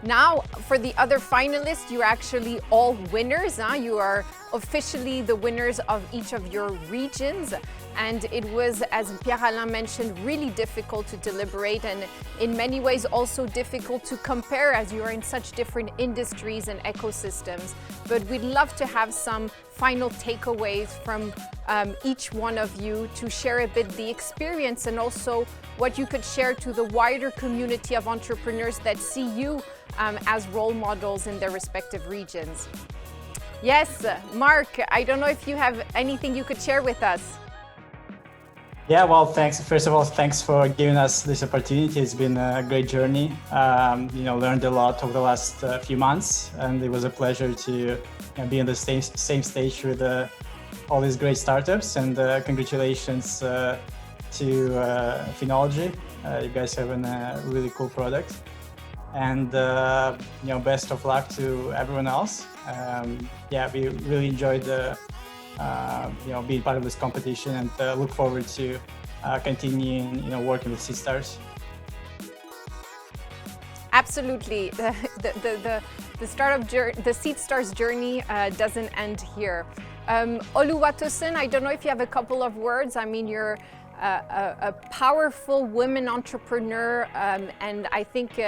Now, for the other finalists, you're actually all winners. You are officially the winners of each of your regions. And it was, as Pierre-Alain mentioned, really difficult to deliberate and in many ways also difficult to compare as you are in such different industries and ecosystems. But we'd love to have some final takeaways from each one of you to share a bit the experience and also what you could share to the wider community of entrepreneurs that see you as role models in their respective regions. Yes, Mark, I don't know if you have anything you could share with us. Yeah, well, thanks. First of all, thanks for giving us this opportunity. It's been a great journey. Learned a lot over the last few months, and it was a pleasure to be on the same stage with all these great startups. And congratulations to Finology. You guys have a really cool product. And best of luck to everyone else. We really enjoyed being part of this competition, and look forward to continuing working with Seedstars. Absolutely, the Seedstars journey doesn't end here. Oluwatosin, I don't know if you have a couple of words. I mean, you're a powerful women entrepreneur, and I think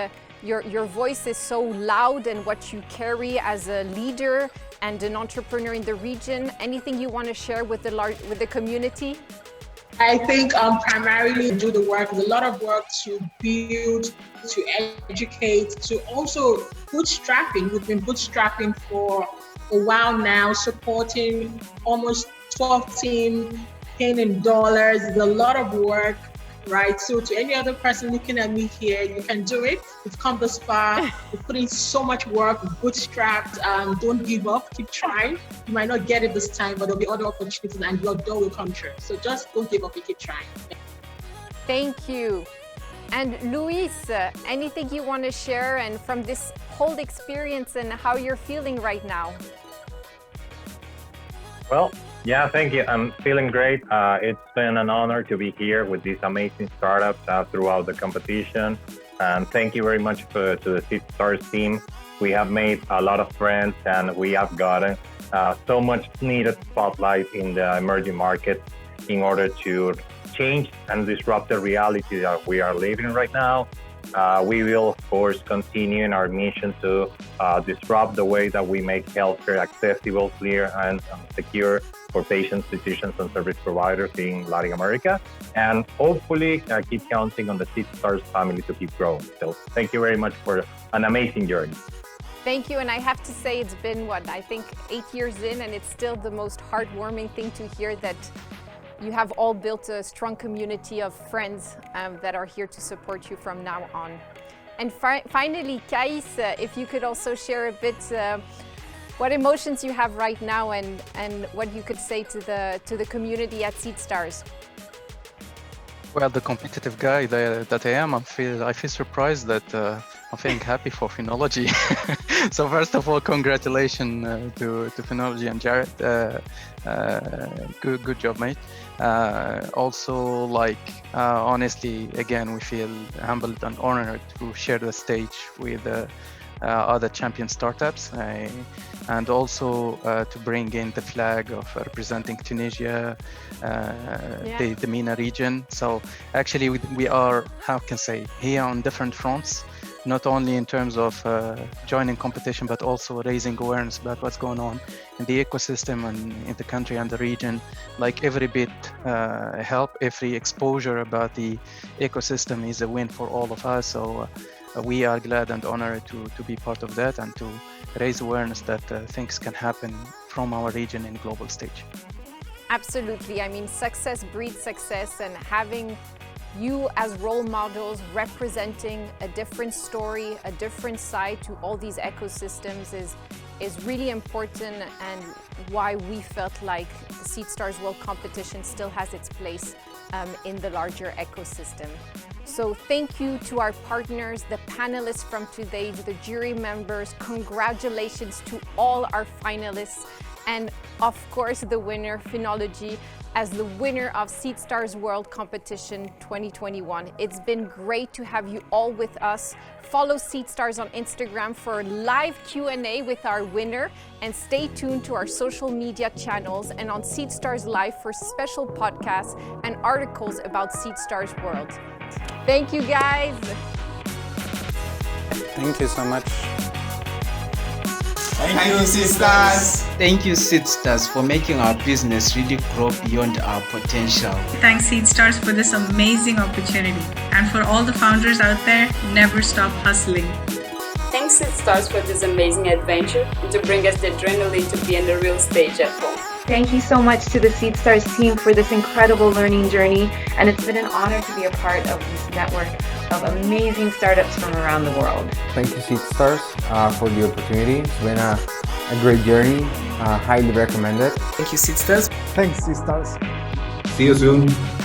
your voice is so loud and what you carry as a leader and an entrepreneur in the region. Anything you want to share with the community? I think primarily do the work. There's a lot of work to build, to educate, to also bootstrapping. We've been bootstrapping for a while now, supporting almost 12 teams, paying in dollars. There's a lot of work, right? So to any other person looking at me here, you can do it. We've come this far. We've put in so much work, bootstrapped. Don't give up, keep trying. You might not get it this time, but there'll be other opportunities and your door will come true. So just don't give up and keep trying. Thank you. And Luis, anything you want to share and from this whole experience and how you're feeling right now? Well, yeah, thank you. I'm feeling great. It's been an honor to be here with these amazing startups throughout the competition. And thank you very much to the Seedstars team. We have made a lot of friends and we have gotten so much needed spotlight in the emerging markets in order to change and disrupt the reality that we are living right now. We will, of course, continue in our mission to disrupt the way that we make healthcare accessible, clear, and secure for patients, physicians, and service providers in Latin America. And hopefully keep counting on the Seedstars family to keep growing. So thank you very much for an amazing journey. Thank you. And I have to say, it's been, I think 8 years in, and it's still the most heartwarming thing to hear that you have all built a strong community of friends that are here to support you from now on. And finally, Kais, if you could also share a bit what emotions you have right now and what you could say to the community at Seedstars. Well, the competitive guy that I am, I feel surprised that I'm feeling happy for Finology. So first of all, congratulations to Finology and Jared. Good job, mate. Also, honestly, again, we feel humbled and honored to share the stage with other champion startups, and also to bring in the flag of representing Tunisia, the MENA region. So actually, we are, here on different fronts, not only in terms of joining competition, but also raising awareness about what's going on in the ecosystem and in the country and the region. Like every bit help, every exposure about the ecosystem is a win for all of us. So we are glad and honored to be part of that and to raise awareness that things can happen from our region in global stage. Absolutely. I mean, success breeds success, and having You as role models representing a different story, a different side to all these ecosystems is really important, and why we felt like the Seedstars World Competition still has its place in the larger ecosystem. So thank you to our partners, the panelists from today, the jury members. Congratulations to all our finalists, and of course the winner, Finology, as the winner of Seedstars World Competition 2021. It's been great to have you all with us. Follow Seedstars on Instagram for live Q&A with our winner, and stay tuned to our social media channels and on Seedstars Live for special podcasts and articles about Seedstars World. Thank you, guys. Thank you so much. Thank you, Seedstars. Thank you, Seedstars, for making our business really grow beyond our potential. Thanks, Seedstars, for this amazing opportunity. And for all the founders out there, never stop hustling. Thanks, Seedstars, for this amazing adventure and to bring us the adrenaline to be on the real stage at home. Thank you so much to the Seedstars team for this incredible learning journey, and it's been an honor to be a part of this network of amazing startups from around the world. Thank you, Seedstars, for the opportunity. It's been a great journey. Highly recommended. Thank you, Seedstars. Thanks, Seedstars. See you soon.